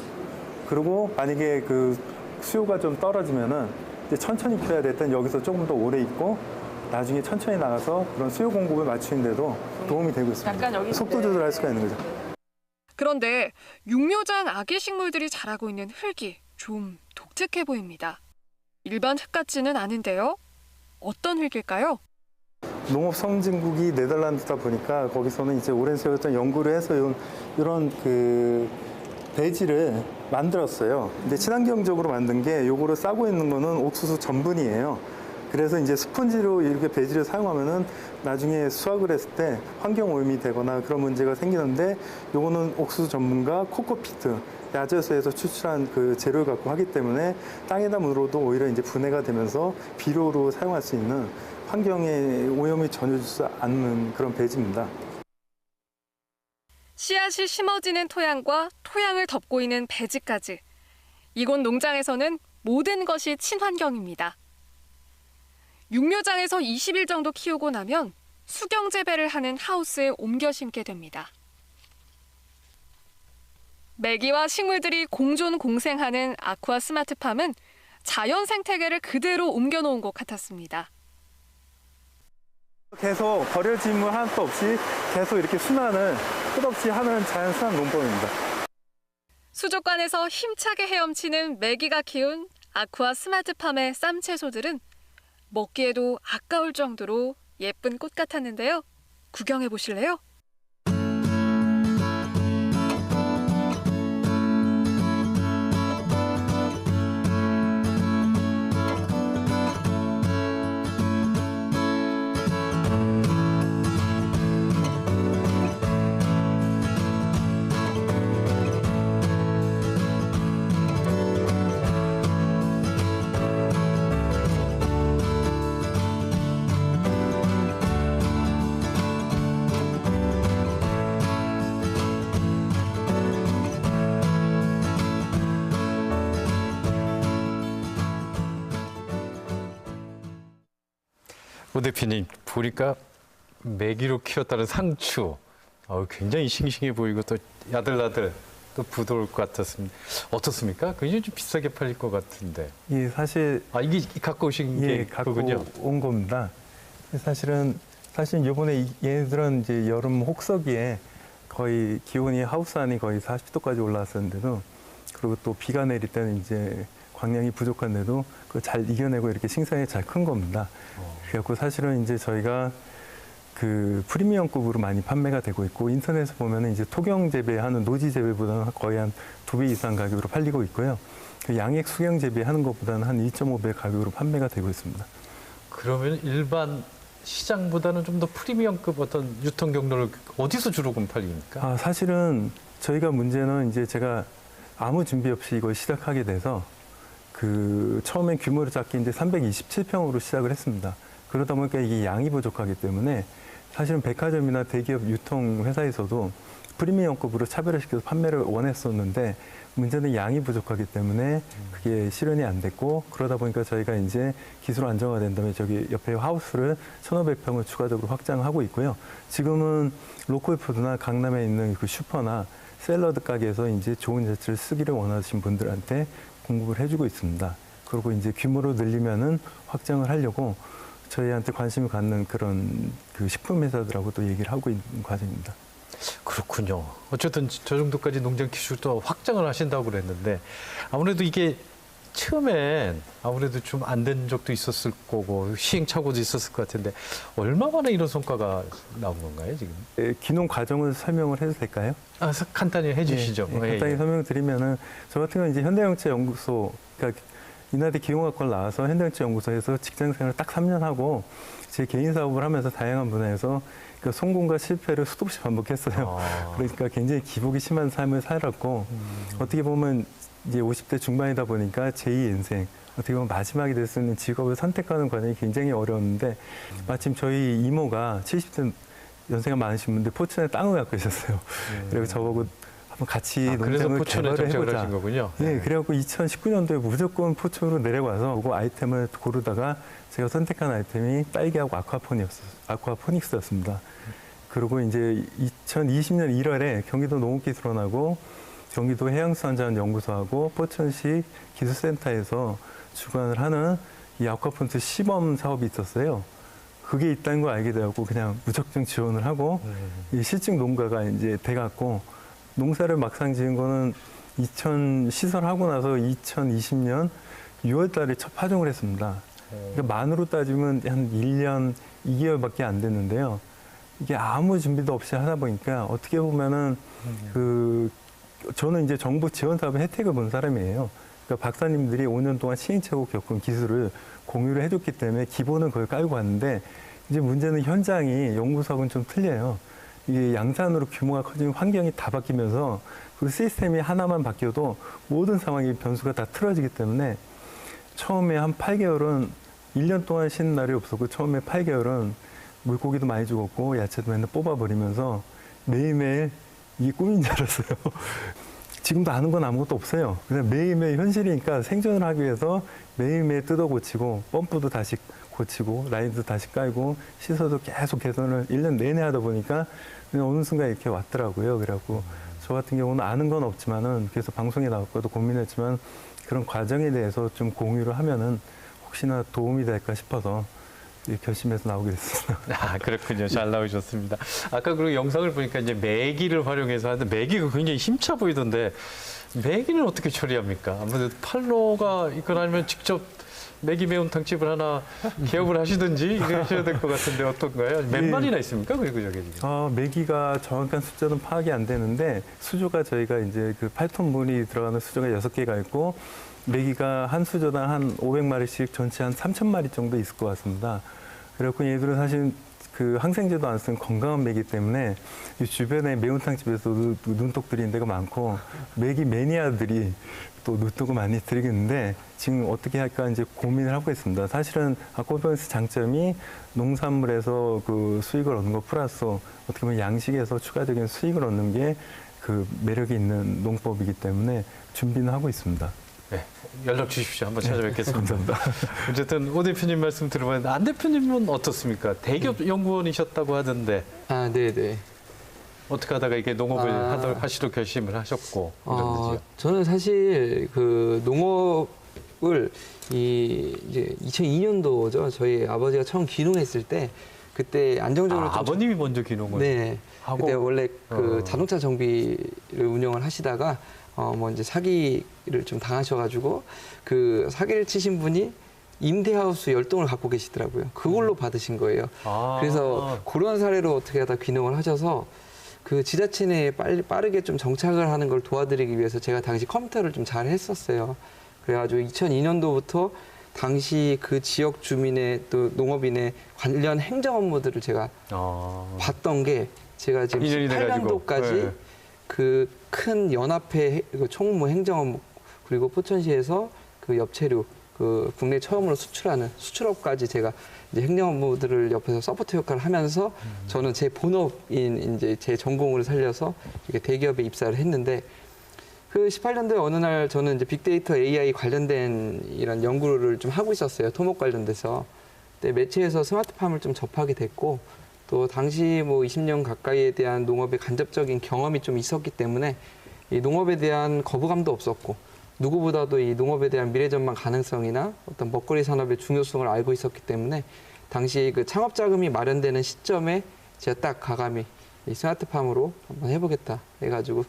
S3: 그리고 만약에 그 수요가 좀 떨어지면은 이제 천천히 키워야 될 땐 여기서 조금 더 오래 있고 나중에 천천히 나가서 그런 수요 공급을 맞추는데도 도움이 되고 있습니다. 속도 조절할 수가 있는 거죠.
S6: 그런데 육묘장 아기 식물들이 자라고 있는 흙이 좀 독특해 보입니다. 일반 흙 같지는 않은데요. 어떤 흙일까요?
S3: 농업 성진국이 네덜란드다 보니까 거기서는 이제 오랜 세월 동안 연구를 해서 이런 그 배지를 만들었어요. 근데 친환경적으로 만든 게 요거를 싸고 있는 거는 옥수수 전분이에요. 그래서 이제 스펀지로 이렇게 배지를 사용하면은 나중에 수확을 했을 때 환경 오염이 되거나 그런 문제가 생기는데 요거는 옥수수 전분과 코코피트, 야자수에서 추출한 그 재료를 갖고 하기 때문에 땅에다 물어도 오히려 이제 분해가 되면서 비료로 사용할 수 있는 환경에 오염이 전혀 주지 않는 그런 배지입니다.
S6: 씨앗이 심어지는 토양과 토양을 덮고 있는 배지까지. 이곳 농장에서는 모든 것이 친환경입니다. 육묘장에서 20일 정도 키우고 나면 수경 재배를 하는 하우스에 옮겨 심게 됩니다. 메기와 식물들이 공존 공생하는 아쿠아 스마트팜은 자연 생태계를 그대로 옮겨놓은 것 같았습니다.
S3: 계속 버려진 물 하나도 없이 계속 이렇게 순환을 끝없이 하는 자연순환 농법입니다.
S6: 수족관에서 힘차게 헤엄치는 메기가 키운 아쿠아 스마트팜의 쌈채소들은 먹기에도 아까울 정도로 예쁜 꽃 같았는데요. 구경해 보실래요?
S4: 대표님, 보니까 메기로 키웠다는 상추. 굉장히 싱싱해 보이고 또 야들야들 또 부드러울 것 같았습니다. 어떻습니까? 굉장히 좀 비싸게 팔릴 것 같은데.
S3: 예, 사실
S4: 이게 갖고 오신 게
S3: 갖고
S4: 그거군요.
S3: 온 겁니다. 사실 이번에 얘네들은 이제 여름 혹서기에 거의 기온이 하우스 안이 거의 40도까지 올라왔었는데도, 그리고 또 비가 내릴 때는 이제 광량이 부족한데도 그걸 잘 이겨내고 이렇게 생산이 잘 큰 겁니다. 그래갖고 사실은 이제 저희가 그 프리미엄급으로 많이 판매가 되고 있고, 인터넷에 보면은 이제 토경 재배하는 노지 재배보다는 거의 한 2배 이상 가격으로 팔리고 있고요. 그 양액 수경 재배하는 것보다는 한 1.5배 가격으로 판매가 되고 있습니다.
S4: 그러면 일반 시장보다는 좀 더 프리미엄급 어떤 유통 경로를 어디서 주로 그럼 팔립니까?
S3: 사실은 저희가 문제는 이제 제가 아무 준비 없이 이걸 시작하게 돼서 그 처음엔 규모를 작게 이제 327평으로 시작을 했습니다. 그러다 보니까 이게 양이 부족하기 때문에 사실은 백화점이나 대기업 유통 회사에서도 프리미엄급으로 차별화시켜서 판매를 원했었는데, 문제는 양이 부족하기 때문에 그게 실현이 안 됐고, 그러다 보니까 저희가 이제 기술 안정화된 다음에 저기 옆에 하우스를 1,500평을 추가적으로 확장하고 있고요. 지금은 로컬푸드나 강남에 있는 그 슈퍼나 샐러드 가게에서 이제 좋은 재치를 쓰기를 원하시는 분들한테 공급을 해주고 있습니다. 그리고 이제 규모로 늘리면은 확장을 하려고 저희한테 관심을 갖는 그런 그 식품 회사들하고 또 얘기를 하고 있는 과정입니다.
S4: 그렇군요. 어쨌든 저 정도까지 농장 기술도 확장을 하신다고 그랬는데, 아무래도 이게 처음엔 아무래도 좀 안 된 적도 있었을 거고 시행착오도 있었을 것 같은데, 얼마 만에 이런 성과가 나온 건가요, 지금?
S3: 기농 과정을 설명을 해도 될까요?
S4: 간단히 해주시죠.
S3: 간단히 설명드리면은, 저 같은 경우는 이제 현대영체연구소, 그러니까 인하대 기용학과를 나와서 현대영체연구소에서 직장생활을 딱 3년 하고 제 개인 사업을 하면서 다양한 분야에서 그 성공과 실패를 수도 없이 반복했어요. 그러니까 굉장히 기복이 심한 삶을 살았고, 어떻게 보면 이제 50대 중반이다 보니까 제2 인생, 어떻게 보면 마지막이 될 수 있는 직업을 선택하는 과정이 굉장히 어려웠는데, 마침 저희 이모가 70대 연세가 많으신 분인데 포천에 땅을 갖고 계셨어요. 그리고 저보고 한번 같이 농장을 개발을 해보자.
S4: 하신 거군요.
S3: 네, 그래갖고 2019년도에 무조건 포천으로 내려가서 그 아이템을 고르다가 제가 선택한 아이템이 딸기하고 아쿠아포닉스였습니다. 그리고 이제 2020년 1월에 경기도 농업기술원하고 경기도 해양수산자원연구소하고 포천시 기술센터에서 주관을 하는 이 아쿠아포닉스 시범 사업이 있었어요. 그게 있다는 걸 알게 되었고 그냥 무작정 지원을 하고 이 실증 농가가 이제 돼갖고, 농사를 막상 지은 거는 시설하고 나서 2020년 6월 달에 첫 파종을 했습니다. 그러니까 만으로 따지면 한 1년 2개월밖에 안 됐는데요. 이게 아무 준비도 없이 하다 보니까 어떻게 보면은 저는 이제 정부 지원 사업의 혜택을 본 사람이에요. 그러니까 박사님들이 5년 동안 시행착오 겪은 기술을 공유를 해줬기 때문에 기본은 그걸 깔고 왔는데, 이제 문제는 현장이 연구소하고는 좀 틀려요. 이게 양산으로 규모가 커지면 환경이 다 바뀌면서 그 시스템이 하나만 바뀌어도 모든 상황이 변수가 다 틀어지기 때문에 처음에 한 8개월은 1년 동안 쉬는 날이 없었고, 처음에 8개월은 물고기도 많이 죽었고 야채도 맨날 뽑아버리면서 매일매일 이게 꿈인 줄 알았어요. 지금도 아는 건 아무것도 없어요. 그냥 매일매일 현실이니까 생존을 하기 위해서 매일매일 뜯어 고치고, 펌프도 다시 고치고, 라인도 다시 깔고, 시설도 계속 개선을 1년 내내 하다 보니까 그냥 어느 순간 이렇게 왔더라고요. 그래갖고 저 같은 경우는 아는 건 없지만은, 그래서 방송에 나왔고도 고민했지만 그런 과정에 대해서 좀 공유를 하면은 혹시나 도움이 될까 싶어서 결심해서 나오게 됐습니다.
S4: 그렇군요. 잘 나오셨습니다. 아까 그리고 영상을 보니까 이제 매기를 활용해서 하는데, 매기가 굉장히 힘차 보이던데, 매기는 어떻게 처리합니까? 아무래도 팔로가 있거나 아니면 직접 매기 매운탕집을 하나 개업을 하시든지 이러셔야 될 것 같은데 어떤가요? 몇 마리나 있습니까? 그리고 저게 지금?
S3: 매기가 정확한 숫자는 파악이 안 되는데, 수조가 저희가 이제 그 8톤 분이 들어가는 수조가 6개가 있고, 메기가 한 수조당 한 500마리씩 전체 한 3,000마리 정도 있을 것 같습니다. 그래갖고 얘들은 사실 그 항생제도 안 쓴 건강한 메기 때문에 이 주변에 매운탕집에서도 눈독 들이는 데가 많고, 메기 매니아들이 또 눈독을 많이 들이겠는데, 지금 어떻게 할까 이제 고민을 하고 있습니다. 사실은 아쿠아포닉스 장점이 농산물에서 그 수익을 얻는 것 플러스 어떻게 보면 양식에서 추가적인 수익을 얻는 게 그 매력이 있는 농법이기 때문에 준비는 하고 있습니다.
S4: 네, 연락 주십시오. 한번 찾아뵙겠습니다. 어쨌든 오 대표님 말씀 들어봤는데 안 대표님은 어떻습니까? 대기업 연구원이셨다고 하던데
S2: 아, 네네.
S4: 어떻게 하다가 이게 농업을 하시러 결심을 하셨고 이런지요?
S2: 저는 사실 그 농업을 이제 2002년도죠. 저희 아버지가 처음 귀농했을 때 그때 안정적으로
S4: 아버님이 먼저 귀농을
S2: 네.
S4: 하고
S2: 그때 원래 그 자동차 정비를 운영을 하시다가 뭐 이제 사기를 좀 당하셔가지고 그 사기를 치신 분이 임대하우스 10동을 갖고 계시더라고요. 그걸로 받으신 거예요. 그래서 그런 사례로 어떻게 하다 귀농을 하셔서 그 지자체 내에 빠르게 좀 정착을 하는 걸 도와드리기 위해서 제가 당시 컴퓨터를 좀 잘 했었어요. 그래가지고 2002년도부터 당시 그 지역 주민의 또 농업인의 관련 행정 업무들을 제가 봤던 게 제가 지금 18년도까지 그 큰 연합회 총무 행정 업무 그리고 포천시에서 그 엽채류 그 국내 처음으로 수출하는 수출업까지 제가 이제 행정 업무들을 옆에서 서포트 역할을 하면서 저는 제 본업인 이제 제 전공을 살려서 이렇게 대기업에 입사를 했는데 그 18년도에 어느 날 저는 이제 빅데이터 AI 관련된 이런 연구를 좀 하고 있었어요. 토목 관련돼서. 근데 매체에서 스마트팜을 좀 접하게 됐고 또 당시 뭐 20년 가까이에 대한 농업의 간접적인 경험이 좀 있었기 때문에 이 농업에 대한 거부감도 없었고 누구보다도 이 농업에 대한 미래 전망 가능성이나 어떤 먹거리 산업의 중요성을 알고 있었기 때문에 당시 그 창업 자금이 마련되는 시점에 제가 딱 가감히 이 스마트팜으로 한번 해보겠다 해가지고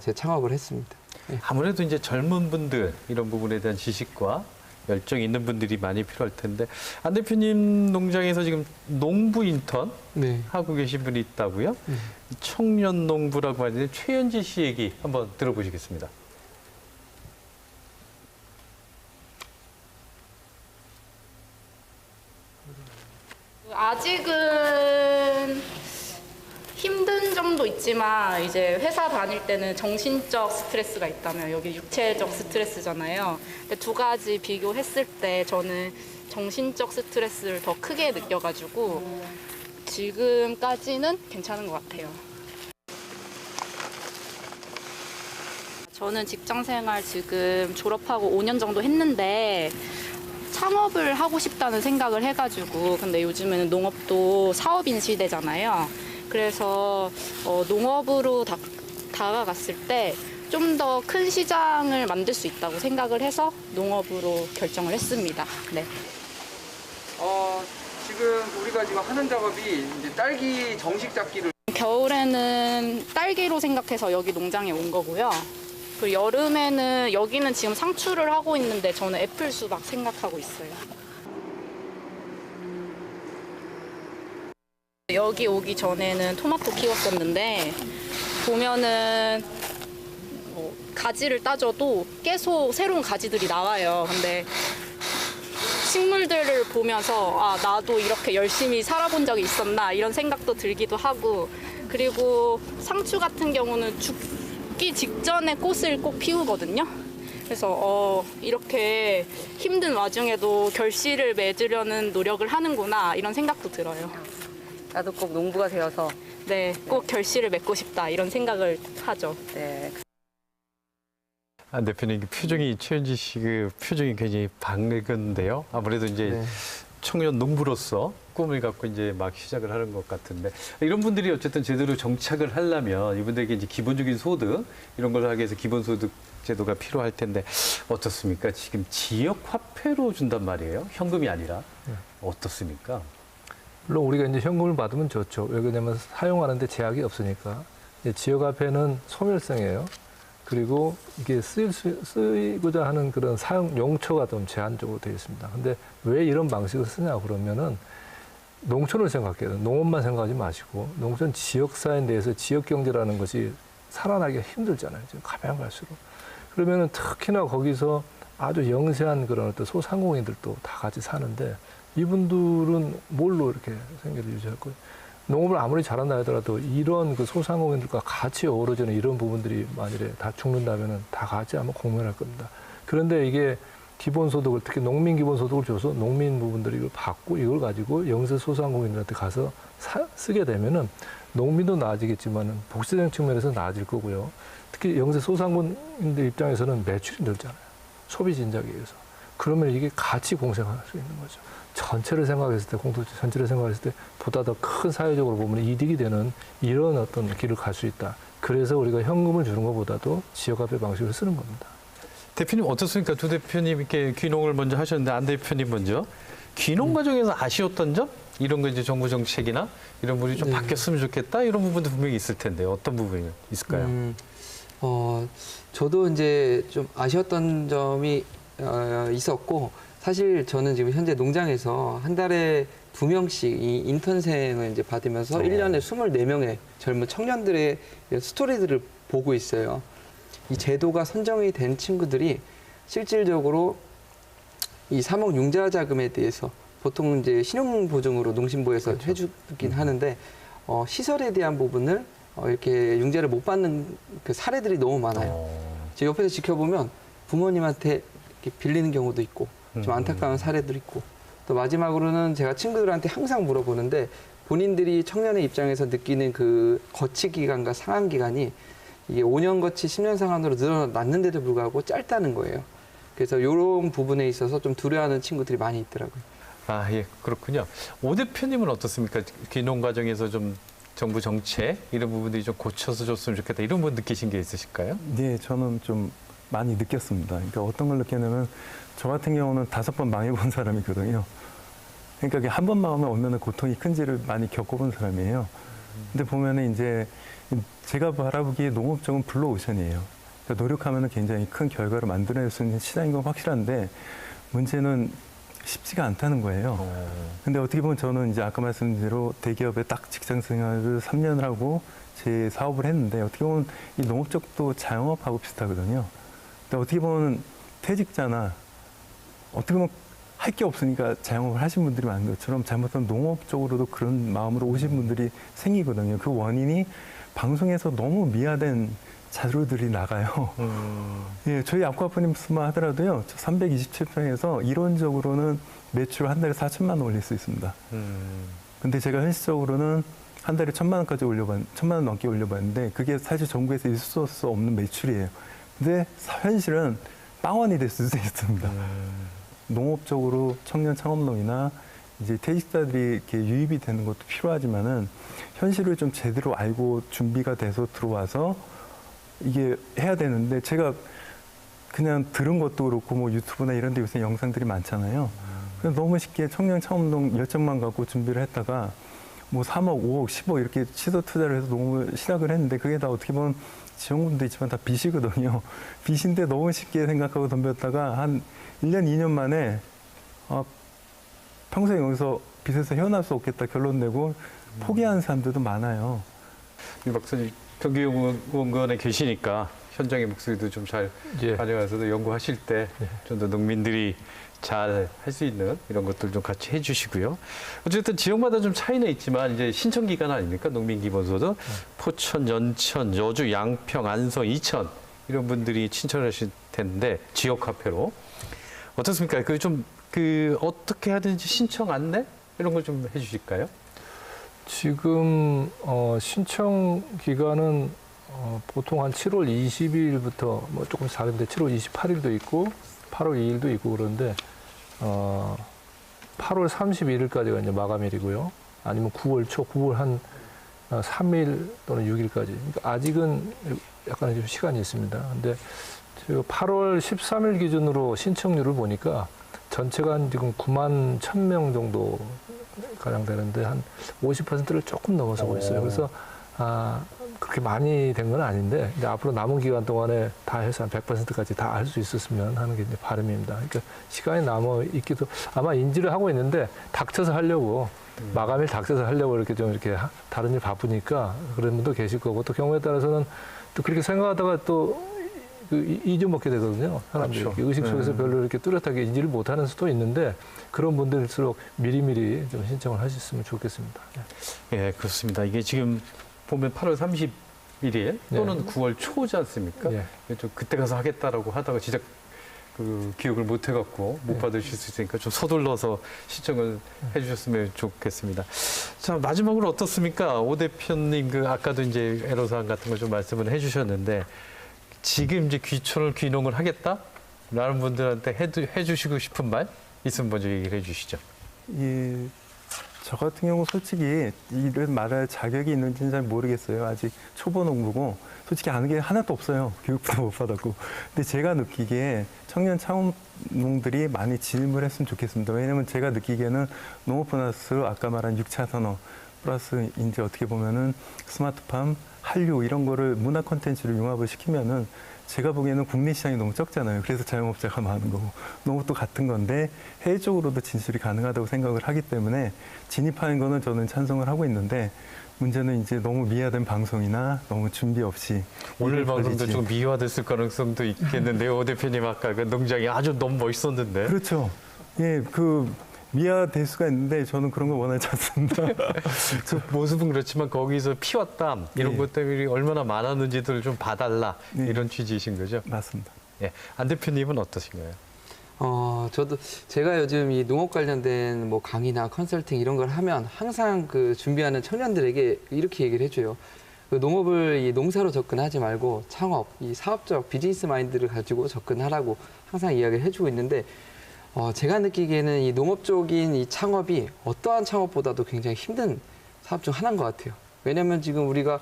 S2: 재창업을 했습니다. 네.
S4: 아무래도 이제 젊은 분들 이런 부분에 대한 지식과 열정이 있는 분들이 많이 필요할 텐데 안 대표님 농장에서 지금 농부 인턴 하고 계신 분이 있다고요? 청년 농부라고 하는데 최현지 씨 얘기 한번 들어보시겠습니다.
S1: 아직은 힘든 점도 있지만 이제 회사 다닐 때는 정신적 스트레스가 있다면 여기 육체적 스트레스잖아요. 근데 두 가지 비교했을 때 저는 정신적 스트레스를 더 크게 느껴가지고 지금까지는 괜찮은 것 같아요. 저는 직장생활 지금 졸업하고 5년 정도 했는데 창업을 하고 싶다는 생각을 해가지고 근데 요즘에는 농업도 사업인 시대잖아요. 그래서 농업으로 다가갔을 때 좀 더 큰 시장을 만들 수 있다고 생각을 해서 농업으로 결정을 했습니다. 네.
S2: 지금 우리가 지금 하는 작업이 이제 딸기 정식 잡기를
S1: 겨울에는 딸기로 생각해서 여기 농장에 온 거고요. 그리고 여름에는 여기는 지금 상추를 하고 있는데 저는 애플 수박 생각하고 있어요. 여기 오기 전에는 토마토 키웠었는데 보면은 뭐 가지를 따져도 계속 새로운 가지들이 나와요. 근데 식물들을 보면서 나도 이렇게 열심히 살아본 적이 있었나 이런 생각도 들기도 하고 그리고 상추 같은 경우는 죽기 직전에 꽃을 꼭 피우거든요. 그래서 이렇게 힘든 와중에도 결실을 맺으려는 노력을 하는구나 이런 생각도 들어요.
S7: 나도 꼭 농부가 되어서
S1: 네, 꼭 결실을 맺고 싶다 이런 생각을 하죠.
S7: 네.
S4: 안 대표님 표정이 최현지 씨 그 표정이 굉장히 밝은데요. 아무래도 이제 청년 농부로서 꿈을 갖고 이제 막 시작을 하는 것 같은데 이런 분들이 어쨌든 제대로 정착을 하려면 이분들에게 이제 기본적인 소득 이런 걸 하기 위해서 기본소득 제도가 필요할 텐데 어떻습니까? 지금 지역 화폐로 준단 말이에요. 현금이 아니라 어떻습니까?
S5: 물론 우리가 이제 현금을 받으면 좋죠. 왜냐하면 사용하는데 제약이 없으니까. 지역 화폐는 소멸성이에요. 그리고 이게 쓰이고자 하는 그런 사용 용처가 좀 제한적으로 되어 있습니다. 근데 왜 이런 방식을 쓰냐 그러면은 농촌을 생각해요. 농업만 생각하지 마시고 농촌 지역사회 내에서 지역 경제라는 것이 살아나기가 힘들잖아요. 지금 가면 갈수록. 그러면은 특히나 거기서 아주 영세한 그런 어떤 소상공인들도 다 같이 사는데 이분들은 뭘로 이렇게 생계를 유지할 거예요? 농업을 아무리 잘한다 하더라도 이런 그 소상공인들과 같이 어우러지는 이런 부분들이 만일에 다 죽는다면은 다 같이 아마 공멸할 겁니다. 그런데 이게 기본소득을 특히 농민 기본소득을 줘서 농민 부분들이 이걸 받고 이걸 가지고 영세 소상공인들한테 가서 쓰게 되면은 농민도 나아지겠지만은 복지적인 측면에서 나아질 거고요. 특히 영세 소상공인들 입장에서는 매출이 늘잖아요. 소비 진작에 의해서. 그러면 이게 같이 공생할 수 있는 거죠. 전체를 생각했을 때, 공동체 전체를 생각했을 때 보다 더 큰 사회적으로 보면 이득이 되는 이런 어떤 길을 갈 수 있다. 그래서 우리가 현금을 주는 것보다도 지역화폐 방식을 쓰는 겁니다.
S4: 대표님 어떻습니까? 두 대표님 이렇게 귀농을 먼저 하셨는데 안 대표님 먼저 귀농 과정에서 아쉬웠던 점 이런 거 이제 정부 정책이나 이런 부분이 좀 바뀌었으면 좋겠다 이런 부분도 분명히 있을 텐데 어떤 부분이 있을까요?
S2: 저도 이제 좀 아쉬웠던 점이 있었고 사실 저는 지금 현재 농장에서 한 달에 2명씩 이 인턴생을 이제 받으면서 1년에 24명의 젊은 청년들의 스토리들을 보고 있어요. 이 제도가 선정이 된 친구들이 실질적으로 이 3억 융자 자금에 대해서 보통 이제 신용보증으로 농심부에서 해주긴 하는데 시설에 대한 부분을 이렇게 융자를 못 받는 그 사례들이 너무 많아요. 제 옆에서 지켜보면 부모님한테 이렇게 빌리는 경우도 있고 좀 안타까운 사례도 있고 또 마지막으로는 제가 친구들한테 항상 물어보는데 본인들이 청년의 입장에서 느끼는 그 거치 기간과 상한 기간이 이게 5년 거치 10년 상한으로 늘어났는데도 불구하고 짧다는 거예요. 그래서 이런 부분에 있어서 좀 두려워하는 친구들이 많이 있더라고요.
S4: 아, 예, 그렇군요. 오 대표님은 어떻습니까? 귀농 과정에서 좀 정부 정책 이런 부분들이 좀 고쳐서 줬으면 좋겠다 이런 부분 느끼신 게 있으실까요?
S3: 네, 저는 좀 많이 느꼈습니다. 그러니까 어떤 걸 느꼈냐면 저 같은 경우는 5번 망해본 사람이거든요. 그러니까 한 번 망하면 얼마나 고통이 큰지를 많이 겪어본 사람이에요. 근데 보면은 이제 제가 바라보기에 농업 쪽은 블루오션이에요. 그러니까 노력하면 굉장히 큰 결과를 만들어낼 수 있는 시장인 건 확실한데 문제는 쉽지가 않다는 거예요. 근데 어떻게 보면 저는 이제 아까 말씀드린 대로 대기업에 딱 직장 생활을 3년을 하고 제 사업을 했는데 어떻게 보면 이 농업 쪽도 자영업하고 비슷하거든요. 근데 어떻게 보면 퇴직자나 어떻게 보면 할 게 없으니까 자영업을 하신 분들이 많은 것처럼 잘못하면 농업 쪽으로도 그런 마음으로 오신 분들이 생기거든요. 그 원인이 방송에서 너무 미화된 자료들이 나가요. 예, 저희 아쿠아포닉스만 하더라도요. 327평에서 이론적으로는 매출 한 달에 4천만 원 올릴 수 있습니다. 근데 제가 현실적으로는 한 달에 1,000만 원 넘게 올려봤는데 그게 사실 전국에서 있을 수 없는 매출이에요. 근데 현실은 빵원이 될 수도 있습니다. 농업적으로 청년 창업농이나 이제 퇴직자들이 이렇게 유입이 되는 것도 필요하지만은 현실을 좀 제대로 알고 준비가 돼서 들어와서 이게 해야 되는데 제가 그냥 들은 것도 그렇고 뭐 유튜브나 이런 데 요새 영상들이 많잖아요. 그래서 너무 쉽게 청년 창업농 열정만 갖고 준비를 했다가 뭐 3억, 5억, 10억 이렇게 시도 투자를 해서 농을 시작을 했는데 그게 다 어떻게 보면 지원금도 있지만 다 빚이거든요. 빚인데 너무 쉽게 생각하고 덤볐다가 한 1년, 2년 만에 평생 여기서 빚에서 헤어날 수 없겠다 결론 내고 포기하는 사람들도 많아요.
S4: 이 박사님 경기연구원에 계시니까 현장의 목소리도 좀 잘 반영해서도 연구하실 때 좀 더 농민들이 잘 할 수 있는 이런 것들 좀 같이 해주시고요. 어쨌든 지역마다 좀 차이는 있지만 이제 신청 기간 아닙니까? 농민기본소득 포천, 연천, 여주, 양평, 안성, 이천 이런 분들이 신청하실 텐데 지역화폐로 어떻습니까? 그 어떻게 하든지 신청 안내 이런 걸 좀 해주실까요?
S5: 지금 신청 기간은 보통 한 7월 20일부터 뭐 조금 다른데 7월 28일도 있고 8월 2일도 있고 그런데 8월 31일까지가 이제 마감일이고요. 아니면 9월 초, 9월 한 3일 또는 6일까지. 그러니까 아직은 약간 좀 시간이 있습니다. 근데 8월 13일 기준으로 신청률을 보니까 전체가 한 지금 9만 1,000명 정도 가량 되는데 한 50%를 조금 넘어서고 있어요. 그래서 그렇게 많이 된 건 아닌데 이제 앞으로 남은 기간 동안에 다 해서 한 100%까지 다 할 수 있었으면 하는 게 이제 바람입니다. 그러니까 시간이 남아 있기도 아마 인지를 하고 있는데 닥쳐서 하려고 마감일 닥쳐서 하려고 이렇게 좀 이렇게 다른 일 바쁘니까 그런 분도 계실 거고 또 경우에 따라서는 또 그렇게 생각하다가 또 잊어먹게 되거든요. 사람들이 그렇죠. 의식 속에서 별로 이렇게 뚜렷하게 인지를 못하는 수도 있는데 그런 분들일수록 미리미리 좀 신청을 하셨으면 좋겠습니다.
S4: 예, 그렇습니다. 이게 지금 보면 8월 30일에 또는 9월 초지 않습니까? 좀 그때 가서 하겠다라고 하다가 진짜 그 기억을 못 해갖고 못 받으실 수 있으니까 좀 서둘러서 신청을 해주셨으면 좋겠습니다. 자, 마지막으로 어떻습니까? 오 대표님 아까도 이제 애로사항 같은 걸 좀 말씀을 해주셨는데 지금 이제 귀촌을 귀농을 하겠다? 많은 분들한테 해주시고 싶은 말 있으면 먼저 얘기를 해주시죠.
S3: 저 같은 경우 솔직히 이런 말할 자격이 있는지는 잘 모르겠어요. 아직 초보 농부고 솔직히 아는 게 하나도 없어요. 교육도 못 받았고. 근데 제가 느끼기에 청년 창업농들이 많이 진입을 했으면 좋겠습니다. 왜냐면 제가 느끼기에는 농업 플러스 아까 말한 6차 산업 플러스 이제 어떻게 보면은 스마트팜, 한류 이런 거를 문화 콘텐츠를 융합을 시키면은 제가 보기에는 국내 시장이 너무 적잖아요. 그래서 자영업자가 많은 거고 농업도 같은 건데 해외 쪽으로도 진출이 가능하다고 생각을 하기 때문에 진입하는 거는 저는 찬성을 하고 있는데 문제는 이제 너무 미화된 방송이나 너무 준비 없이
S4: 오늘 방송도 좀 미화됐을 가능성도 있겠는데요. 오 대표님 아까 그 농장이 아주 너무 멋있었는데.
S3: 그렇죠. 예, 미화될 수가 있는데 저는 그런 거 원하지 않습니다.
S4: 그 모습은 그렇지만 거기서 피와 땀 이런
S3: 네.
S4: 것들이 얼마나 많았는지를 좀 봐달라
S3: 네.
S4: 이런 취지이신 거죠?
S3: 맞습니다.
S4: 예, 안 대표님은 어떠신가요?
S2: 저도 제가 요즘 이 농업 관련된 뭐 강의나 컨설팅 이런 걸 하면 항상 그 준비하는 청년들에게 이렇게 얘기를 해줘요. 그 농업을 이 농사로 접근하지 말고 창업, 이 사업적 비즈니스 마인드를 가지고 접근하라고 항상 이야기를 해주고 있는데 제가 느끼기에는 이 농업적인 이 창업이 어떠한 창업보다도 굉장히 힘든 사업 중 하나인 것 같아요. 왜냐하면 지금 우리가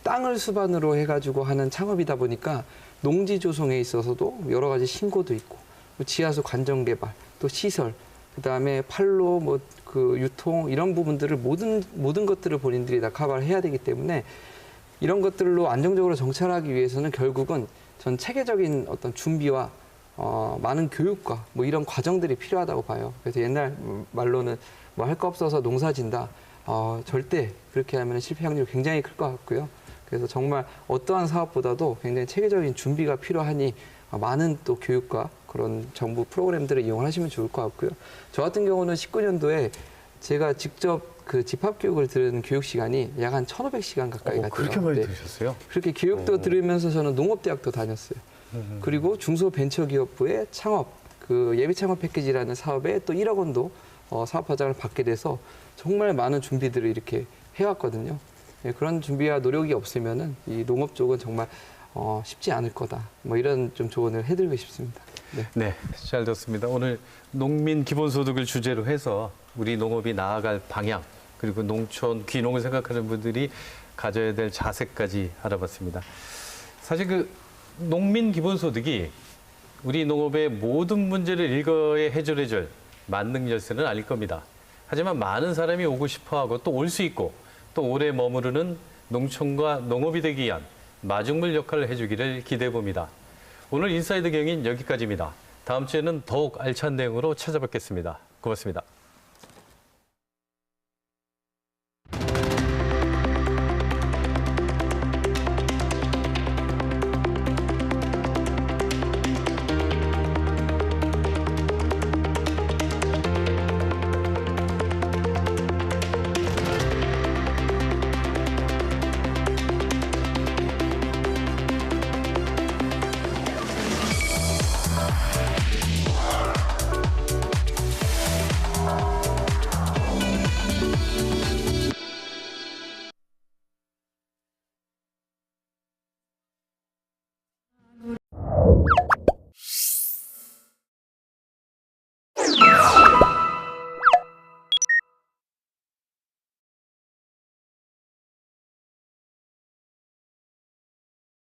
S2: 땅을 수반으로 해가지고 하는 창업이다 보니까 농지 조성에 있어서도 여러 가지 신고도 있고 지하수 관정 개발, 또 시설, 그다음에 판로, 그 유통 이런 부분들을 모든 것들을 본인들이 다 커버를 해야 되기 때문에 이런 것들로 안정적으로 정착하기 위해서는 결국은 전 체계적인 어떤 준비와 많은 교육과 뭐 이런 과정들이 필요하다고 봐요. 그래서 옛날 말로는 뭐 할 거 없어서 농사진다. 절대 그렇게 하면 실패 확률이 굉장히 클 것 같고요. 그래서 정말 어떠한 사업보다도 굉장히 체계적인 준비가 필요하니 많은 또 교육과 그런 정부 프로그램들을 이용하시면 좋을 것 같고요. 저 같은 경우는 19년도에 제가 직접 그 집합교육을 들은 교육 시간이 약 한 1,500시간 가까이 갔어요.
S4: 그렇게 많이 들으셨어요?
S2: 그렇게 교육도 들으면서 저는 농업대학도 다녔어요. 그리고 중소벤처기업부의 창업, 그 예비창업 패키지라는 사업에 또 1억 원도 사업화장을 받게 돼서 정말 많은 준비들을 이렇게 해왔거든요. 예, 그런 준비와 노력이 없으면은 이 농업 쪽은 정말 쉽지 않을 거다. 뭐 이런 좀 조언을 해드리고 싶습니다. 네.
S4: 네, 잘 듣습니다. 오늘 농민 기본소득을 주제로 해서 우리 농업이 나아갈 방향 그리고 농촌 귀농을 생각하는 분들이 가져야 될 자세까지 알아봤습니다. 사실 그 농민 기본소득이 우리 농업의 모든 문제를 일거에 해결해줄 만능 열쇠는 아닐 겁니다. 하지만 많은 사람이 오고 싶어하고 또 올 수 있고 또 오래 머무르는 농촌과 농업이 되기 위한 마중물 역할을 해주기를 기대해 봅니다. 오늘 인사이드 경인 여기까지입니다. 다음 주에는 더욱 알찬 내용으로 찾아뵙겠습니다. 고맙습니다.